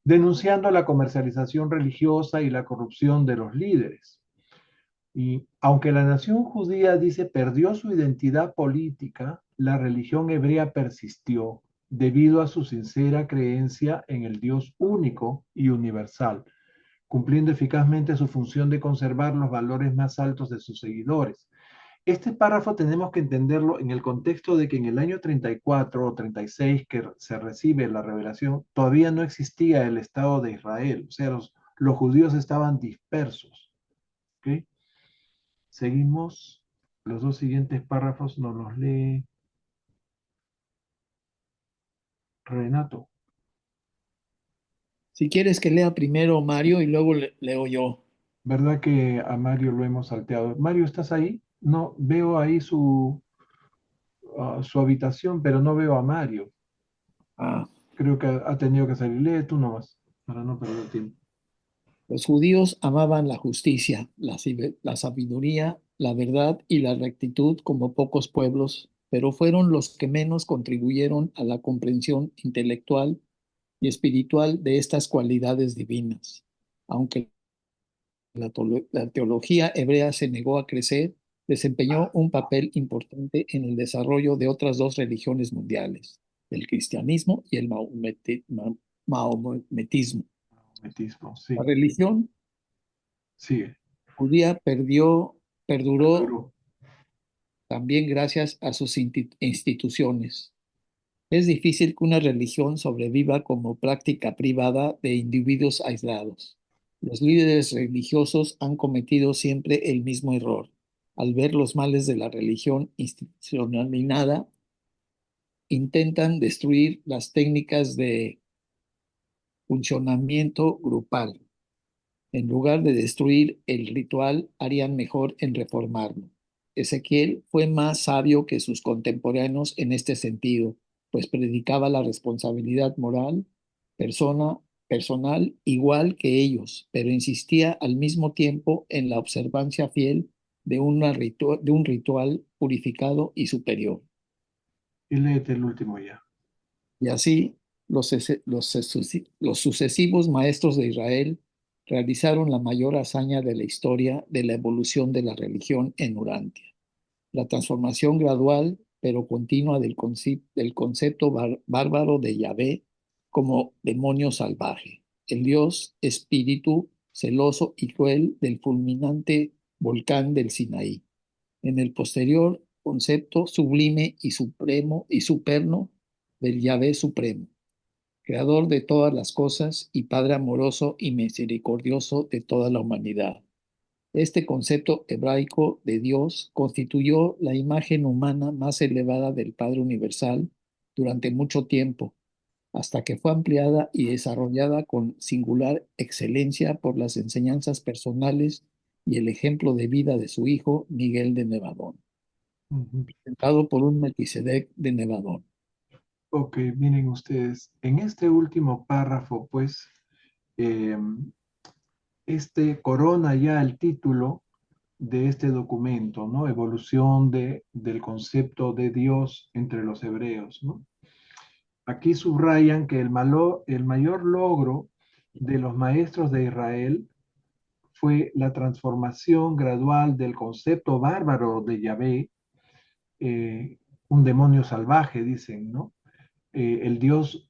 Denunciando la comercialización religiosa y la corrupción de los líderes. Y aunque la nación judía, dice, perdió su identidad política, la religión hebrea persistió debido a su sincera creencia en el Dios único y universal, cumpliendo eficazmente su función de conservar los valores más altos de sus seguidores. Este párrafo tenemos que entenderlo en el contexto de que en el año 34 o 36 que se recibe la revelación, todavía no existía el Estado de Israel, o sea, los judíos estaban dispersos. ¿Okay? Seguimos, los dos siguientes párrafos nos los lee Renato. Si quieres que lea primero Mario y luego leo yo. ¿Verdad que a Mario lo hemos salteado? Mario, ¿estás ahí? No, veo ahí su habitación, pero no veo a Mario. Ah, Creo que ha tenido que salir. Lee tú nomás, para no perder tiempo. Los judíos amaban la justicia, la sabiduría, la verdad y la rectitud como pocos pueblos, pero fueron los que menos contribuyeron a la comprensión intelectual y espiritual de estas cualidades divinas. Aunque la teología hebrea se negó a crecer, desempeñó un papel importante en el desarrollo de otras dos religiones mundiales, el cristianismo y el maometismo. Sí. La religión Sigue. judía perduró Perduró. también gracias a sus instituciones. Es difícil que una religión sobreviva como práctica privada de individuos aislados. Los líderes religiosos han cometido siempre el mismo error. Al ver los males de la religión institucionalizada, intentan destruir las técnicas de funcionamiento grupal. En lugar de destruir el ritual, harían mejor en reformarlo. Ezequiel fue más sabio que sus contemporáneos en este sentido, pues predicaba la responsabilidad moral, personal igual que ellos, pero insistía al mismo tiempo en la observancia fiel de un ritual purificado y superior. Y léete el último ya. Y así, los sucesivos maestros de Israel realizaron la mayor hazaña de la historia de la evolución de la religión en Urantia. La transformación gradual pero continua del concepto bárbaro de Yahvé como demonio salvaje, el Dios espíritu celoso y cruel del fulminante volcán del Sinaí. En el posterior concepto sublime y supremo y superno del Yahvé supremo, creador de todas las cosas y Padre amoroso y misericordioso de toda la humanidad. Este concepto hebraico de Dios constituyó la imagen humana más elevada del Padre Universal durante mucho tiempo, hasta que fue ampliada y desarrollada con singular excelencia por las enseñanzas personales y el ejemplo de vida de su hijo Miguel de Nevadón, presentado por un Melquisedec de Nevadón. Ok, miren ustedes, en este último párrafo, pues, este corona ya el título de este documento, ¿no? Evolución del concepto de Dios entre los hebreos, ¿no? Aquí subrayan que el mayor logro de los maestros de Israel fue la transformación gradual del concepto bárbaro de Yahvé, un demonio salvaje, dicen, ¿no? El Dios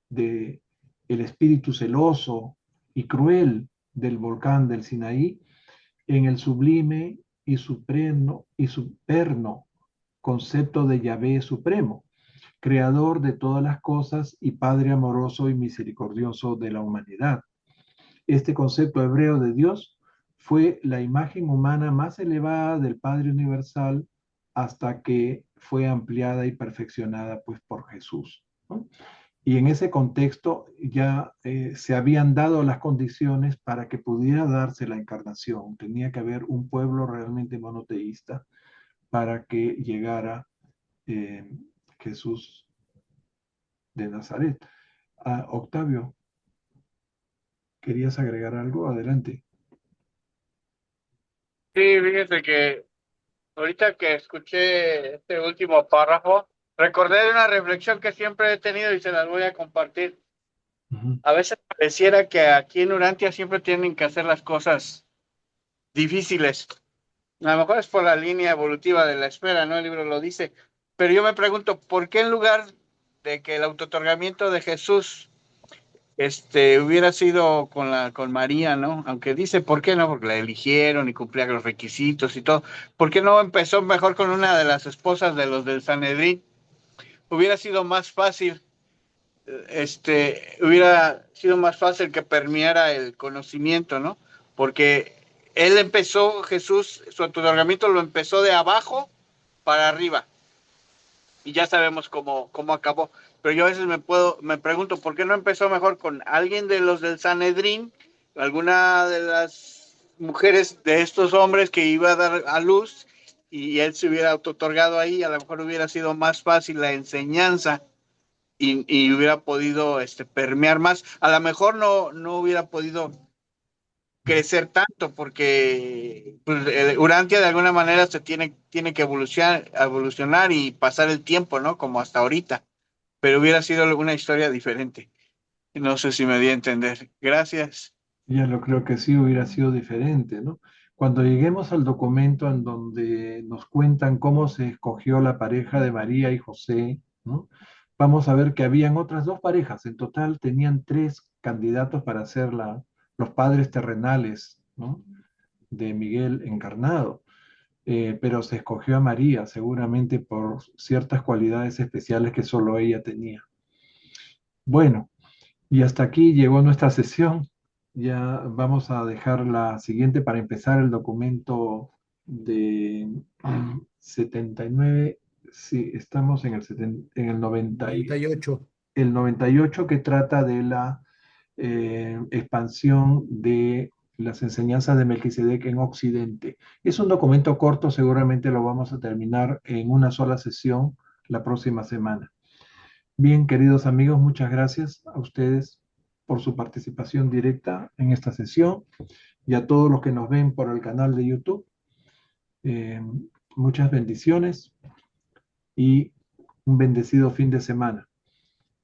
del espíritu celoso y cruel del volcán del Sinaí, en el sublime y superno concepto de Yahvé supremo, creador de todas las cosas y Padre amoroso y misericordioso de la humanidad. Este concepto hebreo de Dios fue la imagen humana más elevada del Padre universal hasta que fue ampliada y perfeccionada pues por Jesús, ¿no? Y en ese contexto ya se habían dado las condiciones para que pudiera darse la encarnación. Tenía que haber un pueblo realmente monoteísta para que llegara Jesús de Nazaret. Octavio, ¿querías agregar algo? Adelante. Sí, fíjese que ahorita que escuché este último párrafo, recordé de una reflexión que siempre he tenido y se las voy a compartir. A veces pareciera que aquí en Urantia siempre tienen que hacer las cosas difíciles. A lo mejor es por la línea evolutiva de la espera, ¿no? El libro lo dice. Pero yo me pregunto, ¿por qué en lugar de que el autootorgamiento de Jesús hubiera sido con María, ¿no? Aunque dice, ¿por qué no? Porque la eligieron y cumplía los requisitos y todo. ¿Por qué no empezó mejor con una de las esposas de los del Sanedrín? Hubiera sido más fácil, hubiera sido más fácil que permeara el conocimiento, ¿no? Porque él empezó, Jesús, su otorgamiento lo empezó de abajo para arriba. Y ya sabemos cómo acabó. Pero yo a veces me pregunto, ¿por qué no empezó mejor con alguien de los del Sanedrín, alguna de las mujeres de estos hombres que iba a dar a luz, y él se hubiera autootorgado ahí? A lo mejor hubiera sido más fácil la enseñanza y hubiera podido permear más. A lo mejor no hubiera podido crecer tanto porque pues, Urantia de alguna manera se tiene que evolucionar y pasar el tiempo, ¿no? Como hasta ahorita, pero hubiera sido una historia diferente. No sé si me di a entender. Gracias. Ya lo creo que sí hubiera sido diferente, ¿no? Cuando lleguemos al documento en donde nos cuentan cómo se escogió la pareja de María y José, ¿no? Vamos a ver que habían otras dos parejas. En total tenían tres candidatos para ser los padres terrenales, ¿no? De Miguel encarnado. Pero se escogió a María seguramente por ciertas cualidades especiales que solo ella tenía. Bueno, y hasta aquí llegó nuestra sesión. Ya vamos a dejar la siguiente para empezar el documento de 79. Sí, estamos en el 98. el 98 que trata de la expansión de las enseñanzas de Melquisedec en Occidente. Es un documento corto, seguramente lo vamos a terminar en una sola sesión la próxima semana. Bien, queridos amigos, muchas gracias a ustedes por su participación directa en esta sesión y a todos los que nos ven por el canal de YouTube. Muchas bendiciones y un bendecido fin de semana.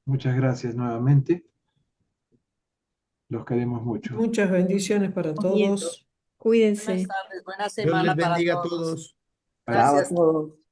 Muchas gracias nuevamente. Los queremos mucho. Muchas bendiciones para todos. Cuídense. Buenas tardes, buena Dios les semana para bendiga a todos. todos. Chao a Gracias. todos.